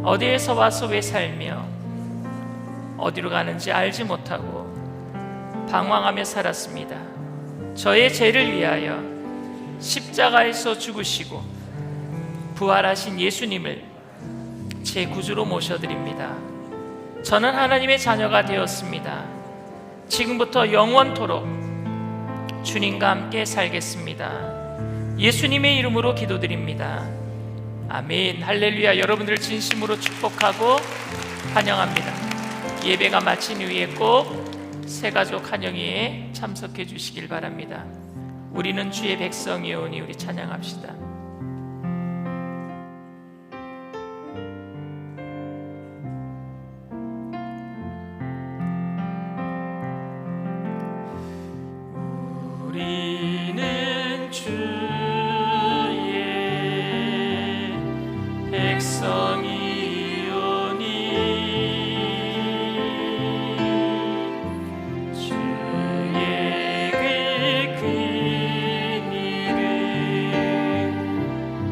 어디에서 와서 왜 살며 어디로 가는지 알지 못하고 방황하며 살았습니다. 저의 죄를 위하여 십자가에서 죽으시고 부활하신 예수님을 제 구주로 모셔드립니다. 저는 하나님의 자녀가 되었습니다. 지금부터 영원토록 주님과 함께 살겠습니다. 예수님의 이름으로 기도드립니다. 아멘. 할렐루야. 여러분들을 진심으로 축복하고 환영합니다. 예배가 마친 후에 꼭 새가족 환영회에 참석해 주시길 바랍니다. 우리는 주의 백성이오니 우리 찬양합시다. 우리는 주의 백성이오니 주의 그 이름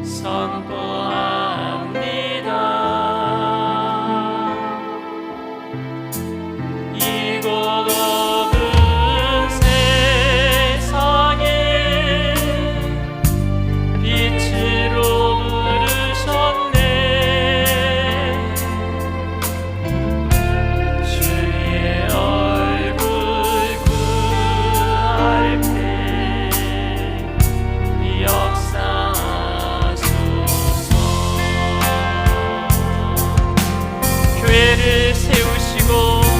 선포합니다. 이곳 교회를 세우시고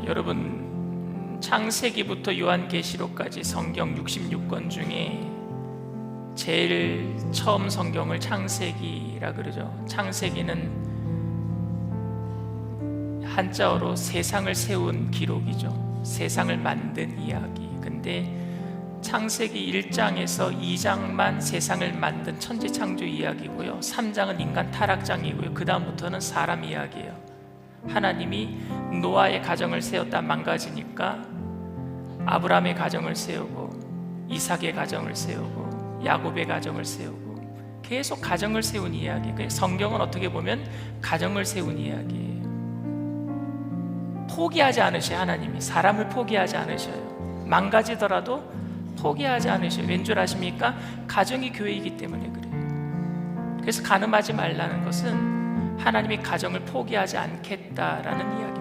여러분, 창세기부터 요한계시록까지 성경 66권 중에 제일 처음 성경을 창세기라 그러죠. 창세기는 한자어로 세상을 세운 기록이죠. 세상을 만든 이야기. 근데 창세기 1장에서 2장만 세상을 만든 천지창조 이야기고요. 3장은 인간 타락장이고요. 그 다음부터는 사람 이야기예요. 하나님이 노아의 가정을 세웠다 망가지니까 아브라함의 가정을 세우고 이삭의 가정을 세우고 야곱의 가정을 세우고 계속 가정을 세운 이야기. 성경은 어떻게 보면 가정을 세운 이야기예요. 포기하지 않으셔요. 하나님이 사람을 포기하지 않으셔요. 망가지더라도 포기하지 않으셔요. 왠 줄 아십니까? 가정이 교회이기 때문에 그래요. 그래서 간음하지 말라는 것은 하나님이 가정을 포기하지 않겠다라는 이야기입니다.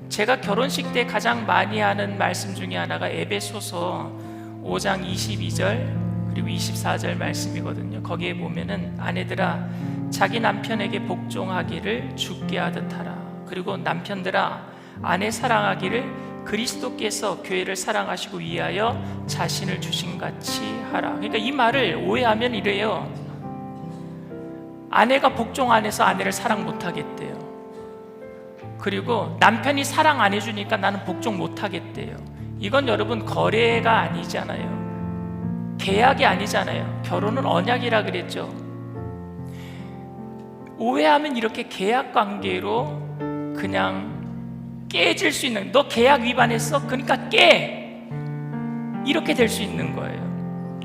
제가 결혼식 때 가장 많이 하는 말씀 중에 하나가 에베소서 5장 22절 그리고 24절 말씀이거든요. 거기에 보면은 아내들아 자기 남편에게 복종하기를 주께 하듯 하라. 그리고 남편들아 아내 사랑하기를 그리스도께서 교회를 사랑하시고 위하여 자신을 주신 같이 하라. 그러니까 이 말을 오해하면 이래요. 아내가 복종 안 해서 아내를 사랑 못 하겠대요. 그리고 남편이 사랑 안 해주니까 나는 복종 못 하겠대요. 이건 여러분 거래가 아니잖아요. 계약이 아니잖아요. 결혼은 언약이라 그랬죠. 오해하면 이렇게 계약 관계로 그냥 깨질 수 있는, 너 계약 위반했어? 그러니까 깨! 이렇게 될 수 있는 거예요.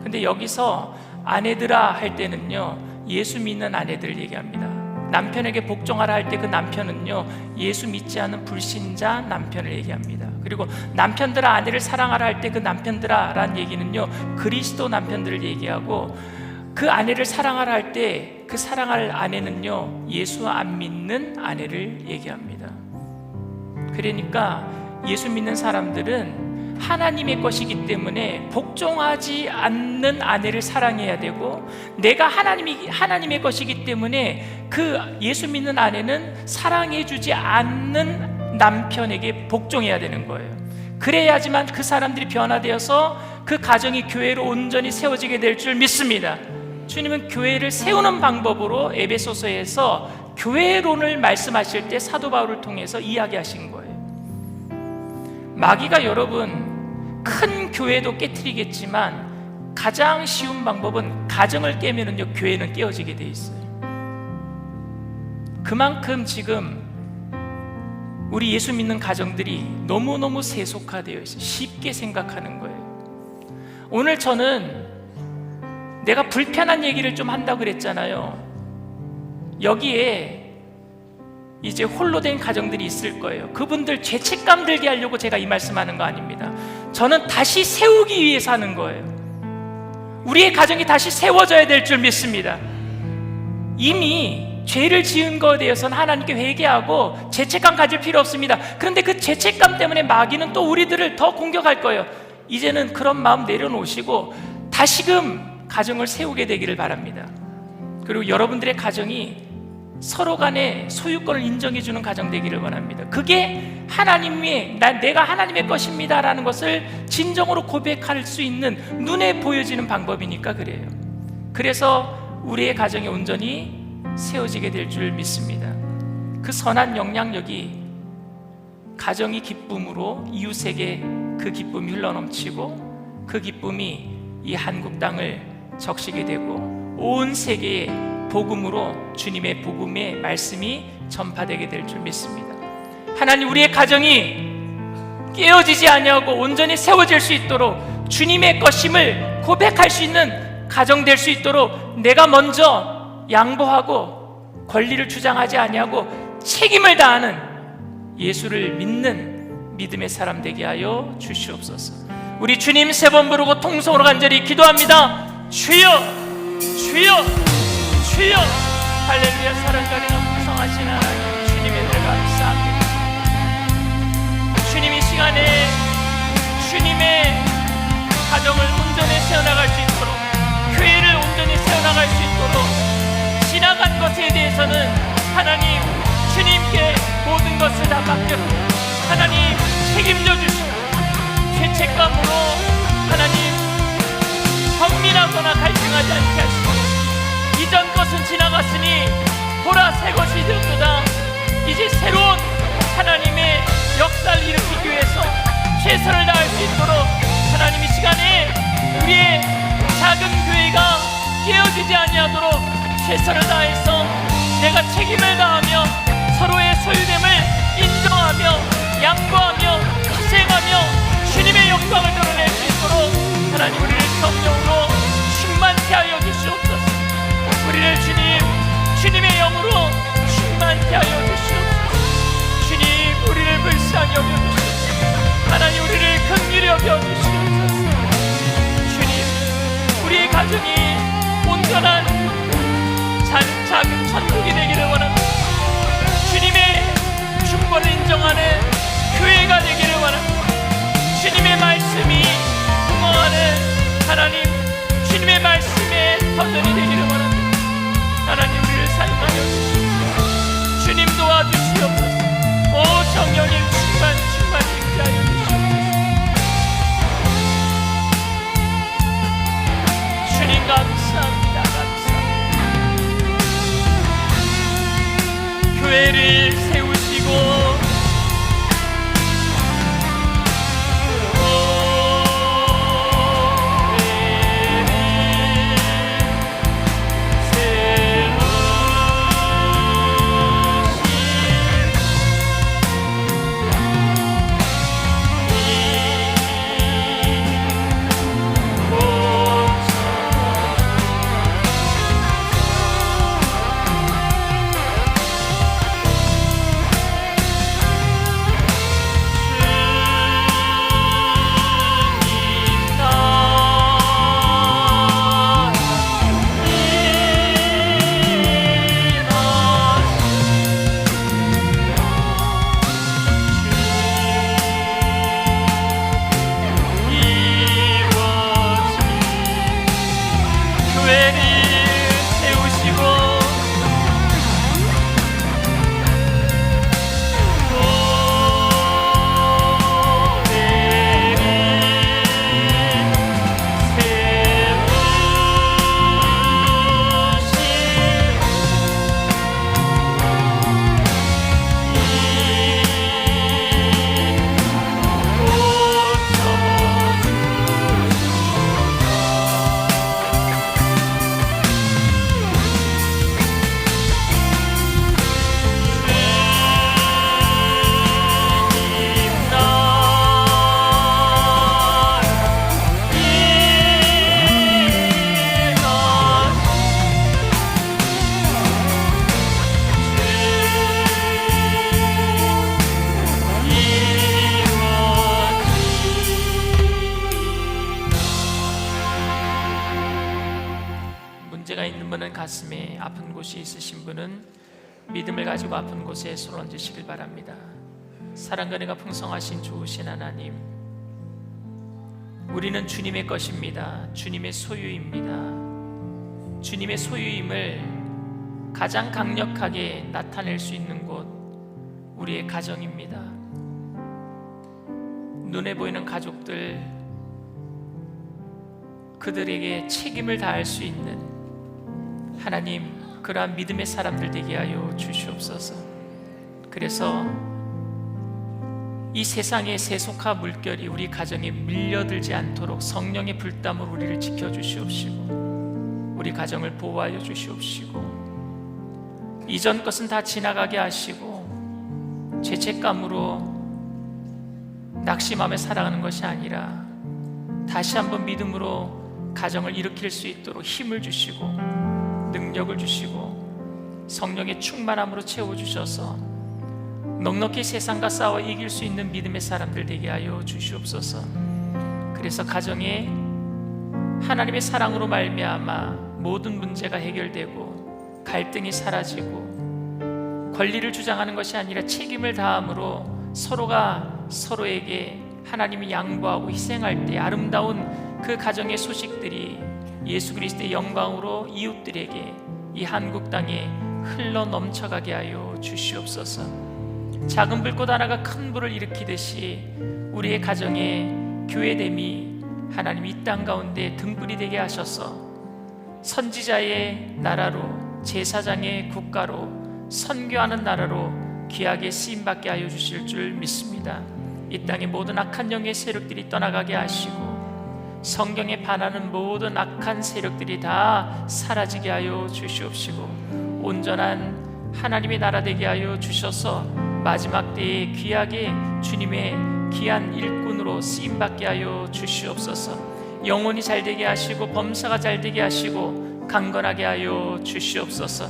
근데 여기서 아내들아 할 때는요, 예수 믿는 아내들 얘기합니다. 남편에게 복종하라 할 때 그 남편은요, 예수 믿지 않은 불신자 남편을 얘기합니다. 그리고 남편들아 아내를 사랑하라 할 때 그 남편들아 라는 얘기는요, 그리스도 남편들을 얘기하고, 그 아내를 사랑하라 할 때 그 사랑할 아내는요, 예수 안 믿는 아내를 얘기합니다. 그러니까 예수 믿는 사람들은 하나님의 것이기 때문에 복종하지 않는 아내를 사랑해야 되고, 내가 하나님의 것이기 때문에 그 예수 믿는 아내는 사랑해주지 않는 남편에게 복종해야 되는 거예요. 그래야지만 그 사람들이 변화되어서 그 가정이 교회로 온전히 세워지게 될 줄 믿습니다. 주님은 교회를 세우는 방법으로 에베소서에서 교회론을 말씀하실 때 사도 바울을 통해서 이야기하신 거예요. 마귀가 여러분 큰 교회도 깨트리겠지만 가장 쉬운 방법은 가정을 깨면은요, 교회는 깨어지게 돼 있어요. 그만큼 지금 우리 예수 믿는 가정들이 너무너무 세속화되어 있어요. 쉽게 생각하는 거예요. 오늘 저는 내가 불편한 얘기를 좀 한다고 그랬잖아요. 여기에 이제 홀로 된 가정들이 있을 거예요. 그분들 죄책감 들게 하려고 제가 이 말씀하는 거 아닙니다. 저는 다시 세우기 위해서 하는 거예요. 우리의 가정이 다시 세워져야 될 줄 믿습니다. 이미 죄를 지은 것에 대해서는 하나님께 회개하고 죄책감 가질 필요 없습니다. 그런데 그 죄책감 때문에 마귀는 또 우리들을 더 공격할 거예요. 이제는 그런 마음 내려놓으시고 다시금 가정을 세우게 되기를 바랍니다. 그리고 여러분들의 가정이 서로 간에 소유권을 인정해주는 가정 되기를 원합니다. 그게 내가 하나님의 것입니다 라는 것을 진정으로 고백할 수 있는, 눈에 보여지는 방법이니까 그래요. 그래서 우리의 가정이 온전히 세워지게 될 줄 믿습니다. 그 선한 영향력이 가정이 기쁨으로 이웃에게 그 기쁨이 흘러넘치고, 그 기쁨이 이 한국 땅을 적시게 되고 온 세계에 복음으로 주님의 복음의 말씀이 전파되게 될 줄 믿습니다. 하나님, 우리의 가정이 깨어지지 아니하고 온전히 세워질 수 있도록 주님의 것임을 고백할 수 있는 가정 될 수 있도록 내가 먼저 양보하고 권리를 주장하지 아니하고 책임을 다하는 예수를 믿는 믿음의 사람 되게 하여 주시옵소서. 우리 주님 세 번 부르고 통성으로 간절히 기도합니다. 주여, 주여, 주여. 할렐루야. 사랑가리나 풍성하신 하나님, 주님의 은혜를 감사합니다. 주님 이 시간에 주님의 가정을 온전히 세워나갈 수 있도록, 교회를 온전히 세워나갈 수 있도록 지나간 것에 대해서는 하나님 주님께 모든 것을 다 맡겼고, 하나님 책임져 주시고, 죄책감으로 하나님 경민하거나 갈등하지 않게 하시고, 이전 것은 지나갔으니 보라 새 것이 되었도다. 이제 새로운 하나님의 역사를 일으키기 위해서 최선을 다할 수 있도록 하나님 이 시간에 우리의 작은 교회가 깨어지지 아니하도록 최선을 다해서 내가 책임을 다하며 서로의 소유됨을 인정하며 양보하며 희생하며 주님의 영광을 드러낼 수 있도록 하나님 우리를 성령으로 충만히 가정이 온전한 작은 천국이 되기를 원합니다. 주님의 중보를 인정하는 교회가 되기를 원합니다. 주님의 말씀이 풍성하는 하나님, 주님의 말씀의 터전이 되기를 원합니다. 하나님, 우리를 사용하여 주시옵소서. 주님 도와주시옵소서. 오 성령님 충만 임재하여 주시옵소서. 주님 감사합니다. 교회를 세우시고 문제가 있는 분은, 가슴에 아픈 곳이 있으신 분은 믿음을 가지고 아픈 곳에 손 얹으시길 바랍니다. 사랑과 은혜가 풍성하신 좋으신 하나님, 우리는 주님의 것입니다. 주님의 소유입니다. 주님의 소유임을 가장 강력하게 나타낼 수 있는 곳, 우리의 가정입니다. 눈에 보이는 가족들, 그들에게 책임을 다할 수 있는 하나님, 그러한 믿음의 사람들 되게 하여 주시옵소서. 그래서 이 세상의 세속화 물결이 우리 가정에 밀려들지 않도록 성령의 불담으로 우리를 지켜주시옵시고, 우리 가정을 보호하여 주시옵시고, 이전 것은 다 지나가게 하시고 죄책감으로 낙심하며 살아가는 것이 아니라 다시 한번 믿음으로 가정을 일으킬 수 있도록 힘을 주시고 능력을 주시고 성령의 충만함으로 채워주셔서 넉넉히 세상과 싸워 이길 수 있는 믿음의 사람들 되게 하여 주시옵소서. 그래서 가정에 하나님의 사랑으로 말미암아 모든 문제가 해결되고 갈등이 사라지고 권리를 주장하는 것이 아니라 책임을 다함으로 서로가 서로에게 하나님이 양보하고 희생할 때 아름다운 그 가정의 소식들이 예수 그리스도의 영광으로 이웃들에게 이 한국 땅에 흘러 넘쳐가게 하여 주시옵소서. 작은 불꽃 하나가 큰 불을 일으키듯이 우리의 가정에 교회됨이 하나님 이 땅 가운데 등불이 되게 하셔서 선지자의 나라로, 제사장의 국가로, 선교하는 나라로 귀하게 쓰임받게 하여 주실 줄 믿습니다. 이 땅의 모든 악한 영의 세력들이 떠나가게 하시고 성경에 반하는 모든 악한 세력들이 다 사라지게 하여 주시옵시고, 온전한 하나님의 나라 되게 하여 주셔서 마지막 때에 귀하게 주님의 귀한 일꾼으로 쓰임받게 하여 주시옵소서. 영혼이 잘되게 하시고 범사가 잘되게 하시고 강건하게 하여 주시옵소서.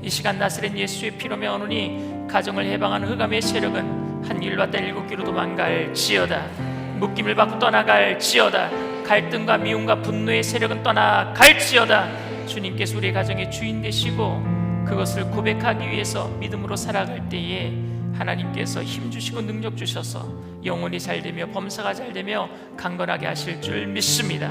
이 시간 나사렛 예수의 피로 명하노니 가정을 해방하는 흑암의 세력은 한 길로 왔다 일곱 길로 도망갈지어다. 묶임을 받고 떠나갈지어다. 갈등과 미움과 분노의 세력은 떠나갈지어다. 주님께서 우리의 가정의 주인 되시고 그것을 고백하기 위해서 믿음으로 살아갈 때에 하나님께서 힘 주시고 능력 주셔서 영혼이 잘되며 범사가 잘되며 강건하게 하실 줄 믿습니다.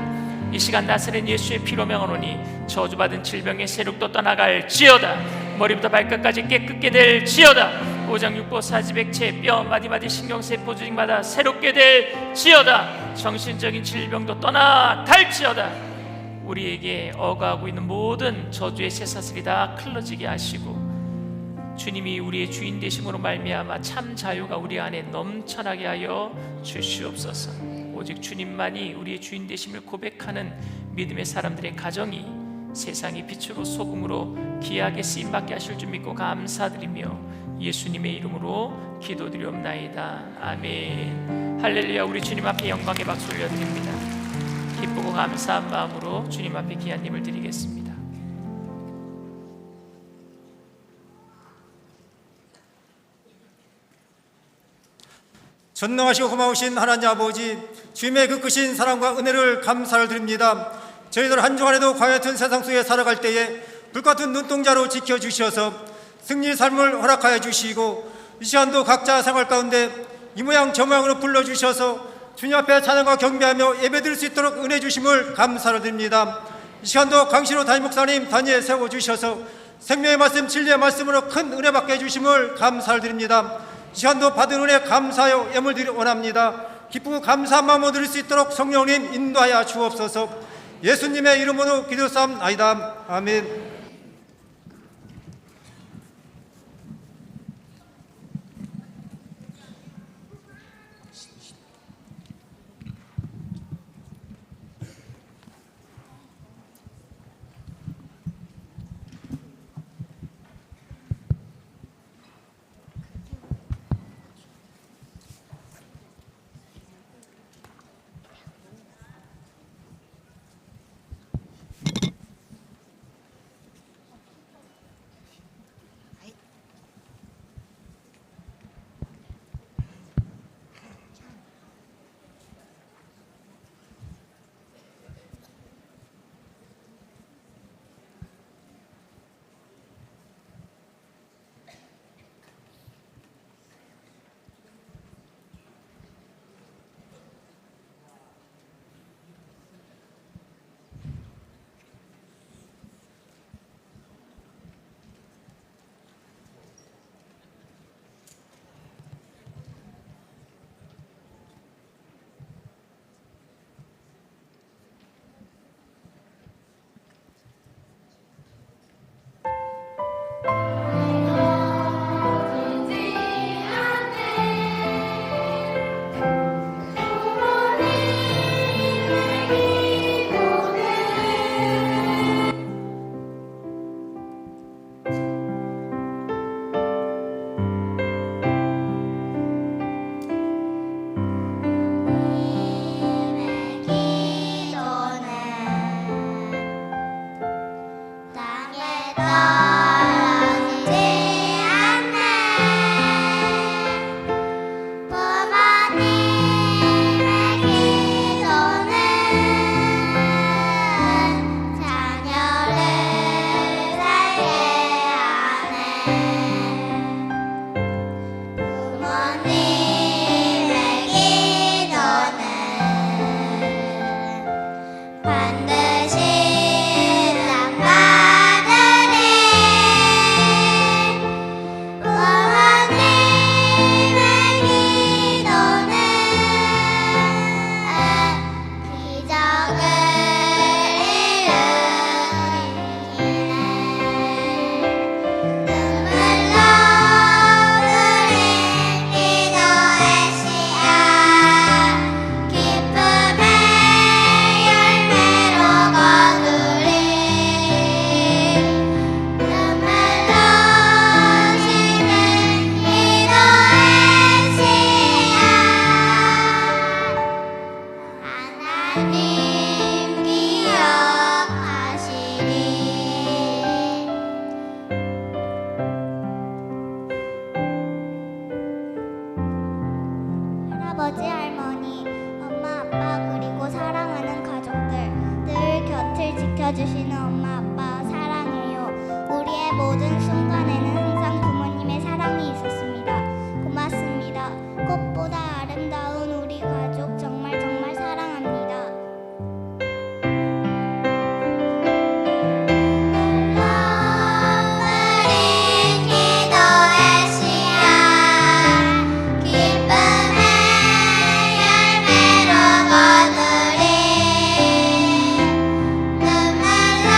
이 시간 나사렛 예수의 피로 명하노니 저주받은 질병의 세력도 떠나갈지어다. 머리부터 발끝까지 깨끗게 될지어다. 오장육부 사지백체 뼈 마디마디 신경세포 조직마다 새롭게 될지어다. 정신적인 질병도 떠나갈지어다. 우리에게 어가하고 있는 모든 저주의 쇠사슬이 다 클러지게 하시고 주님이 우리의 주인 되심으로 말미암아 참 자유가 우리 안에 넘쳐나게 하여 주시옵소서. 오직 주님만이 우리의 주인 되심을 고백하는 믿음의 사람들의 가정이 세상의 빛으로 소금으로 귀하게 쓰임받게 하실 줄 믿고 감사드리며 예수님의 이름으로 기도드리옵나이다. 아멘. 할렐루야. 우리 주님 앞에 영광의 박수 올려드립니다. 기쁘고 감사한 마음으로 주님 앞에 귀한 힘을 드리겠습니다. 전능하시고 고마우신 하나님 아버지, 주님의 그 크신 사랑과 은혜를 감사를 드립니다. 저희들 한 주간에도 과연 같은 세상 속에 살아갈 때에 불같은 눈동자로 지켜주셔서 승리의 삶을 허락하여 주시고 이 시간도 각자 생활 가운데 이 모양 저 모양으로 불러주셔서 주님 앞에 찬양과 경배하며 예배드릴 수 있도록 은혜 주심을 감사를 드립니다. 이 시간도 강신호 담임 목사님 단위에 세워주셔서 생명의 말씀 진리의 말씀으로 큰 은혜 받게 해주심을 감사를 드립니다. 이 시간도 받은 은혜 감사하여 예물 드리기 원합니다. 기쁘고 감사한 마음으로 드릴 수 있도록 성령님 인도하여 주옵소서. 예수님의 이름으로 기도사옵나이다. 아멘. 할아버지, 할머니, 지켜주시는 엄마 아빠 사랑해요. 우리의 모든 순간에는 항상 부모님의 사랑이 있었습니다. 고맙습니다. 꽃보다 아름다운 우리 가족 정말 정말 사랑합니다. 오늘은 기도의 시간, 기쁨의 열매로 거두리 눈물 나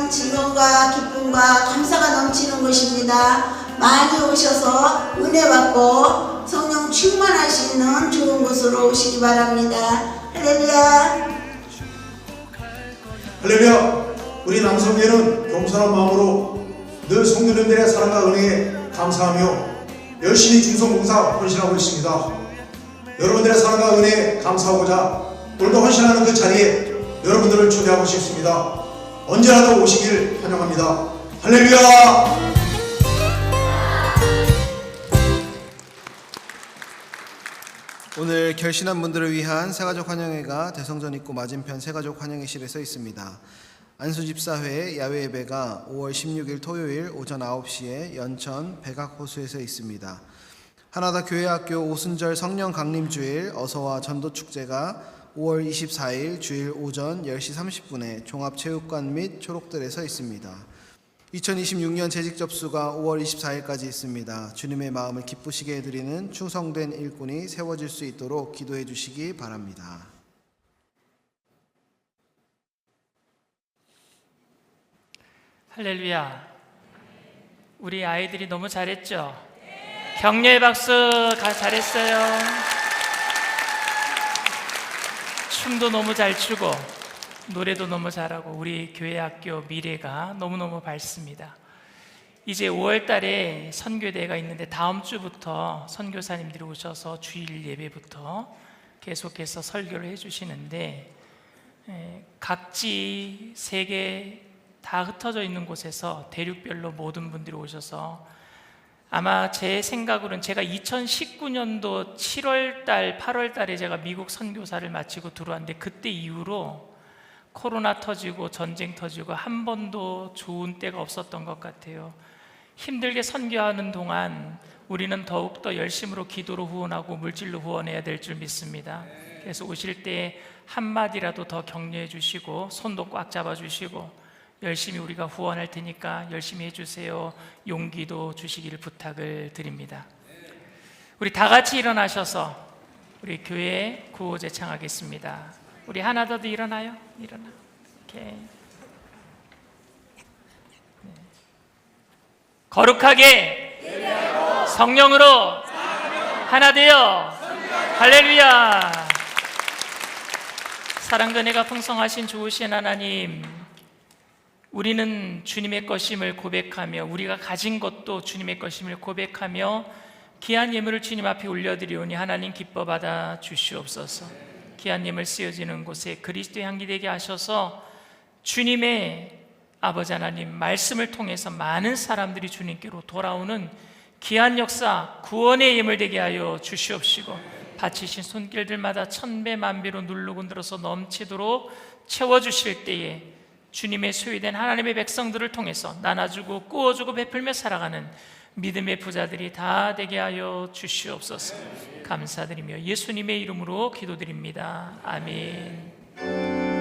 교회는 즐거움과 기쁨과 감사가 넘치는 곳입니다. 많이 오셔서 은혜 받고 성령 충만할 수 있는 좋은 곳으로 오시기 바랍니다. 할렐루야. 할렐루야. 우리 남성교회는 겸손한 마음으로 늘 성도님들의 사랑과 은혜에 감사하며 열심히 중성봉사 헌신하고 있습니다. 여러분들의 사랑과 은혜에 감사하고자 오늘도 헌신하는 그 자리에 여러분들을 초대하고 싶습니다. 언제라도 오시길 환영합니다. 할렐루야. 오늘 결신한 분들을 위한 새가족 환영회가 대성전 입구 맞은편 새가족 환영회실에 서 있습니다. 안수집사회 야외 예배가 5월 16일 토요일 오전 9시에 연천 백악호수에서 있습니다. 하나다 교회학교 오순절 성령 강림주일 어서와 전도축제가 5월 24일 주일 오전 10시 30분에 종합체육관 및 초록들에서 있습니다. 2026년 재직 접수가 5월 24일까지 있습니다. 주님의 마음을 기쁘시게 해드리는 충성된 일꾼이 세워질 수 있도록 기도해 주시기 바랍니다. 할렐루야. 우리 아이들이 너무 잘했죠? 격려의 박수. 잘했어요. 춤도 너무 잘 추고 노래도 너무 잘하고 우리 교회 학교 미래가 너무너무 밝습니다. 이제 5월 달에 선교대회가 있는데 다음 주부터 선교사님들이 오셔서 주일 예배부터 계속해서 설교를 해주시는데 각지 세계 다 흩어져 있는 곳에서 대륙별로 모든 분들이 오셔서 아마 제 생각으로는 제가 2019년도 7월 달, 8월 달에 제가 미국 선교사를 마치고 들어왔는데 그때 이후로 코로나 터지고 전쟁 터지고 한 번도 좋은 때가 없었던 것 같아요. 힘들게 선교하는 동안 우리는 더욱더 열심으로 기도로 후원하고 물질로 후원해야 될 줄 믿습니다. 그래서 오실 때 한마디라도 더 격려해 주시고 손도 꽉 잡아 주시고 열심히 우리가 후원할 테니까 열심히 해주세요. 용기도 주시기를 부탁을 드립니다. 우리 다 같이 일어나셔서 우리 교회 구호 제창하겠습니다. 우리 하나 더도 일어나요? 일어나. 오케이. 거룩하게 성령으로 하나 되어 할렐루야. 사랑과 은혜가 풍성하신 좋으신 하나님, 우리는 주님의 것임을 고백하며 우리가 가진 것도 주님의 것임을 고백하며 귀한 예물을 주님 앞에 올려드리오니 하나님 기뻐 받아 주시옵소서. 귀한 예물 쓰여지는 곳에 그리스도의 향기 되게 하셔서 주님의 아버지 하나님 말씀을 통해서 많은 사람들이 주님께로 돌아오는 귀한 역사 구원의 예물 되게 하여 주시옵시고 바치신 손길들마다 천배 만배로 누르고 들어서 넘치도록 채워주실 때에 주님의 소유된 하나님의 백성들을 통해서 나눠주고 꾸어주고 베풀며 살아가는 믿음의 부자들이 다 되게 하여 주시옵소서. 감사드리며 예수님의 이름으로 기도드립니다. 아멘.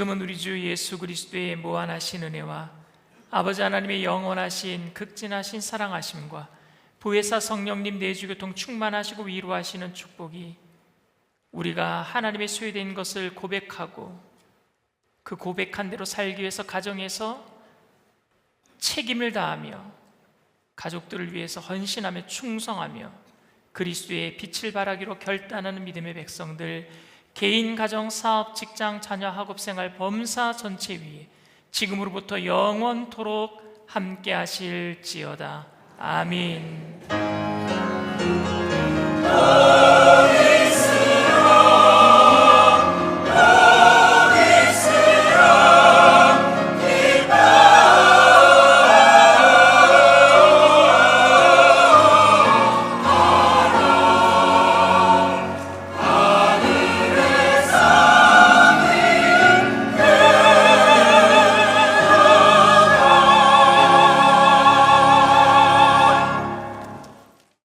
지금은 우리 주 예수 그리스도의 무한하신 은혜와 아버지 하나님의 영원하신 극진하신 사랑하심과 보혜사 성령님 내주교통 충만하시고 위로하시는 축복이 우리가 하나님의 소유된 것을 고백하고 그 고백한 대로 살기 위해서 가정에서 책임을 다하며 가족들을 위해서 헌신하며 충성하며 그리스도의 빛을 발하기로 결단하는 믿음의 백성들, 개인, 가정, 사업, 직장, 자녀, 학업생활, 범사 전체 위에 지금으로부터 영원토록 함께 하실지어다. 아멘.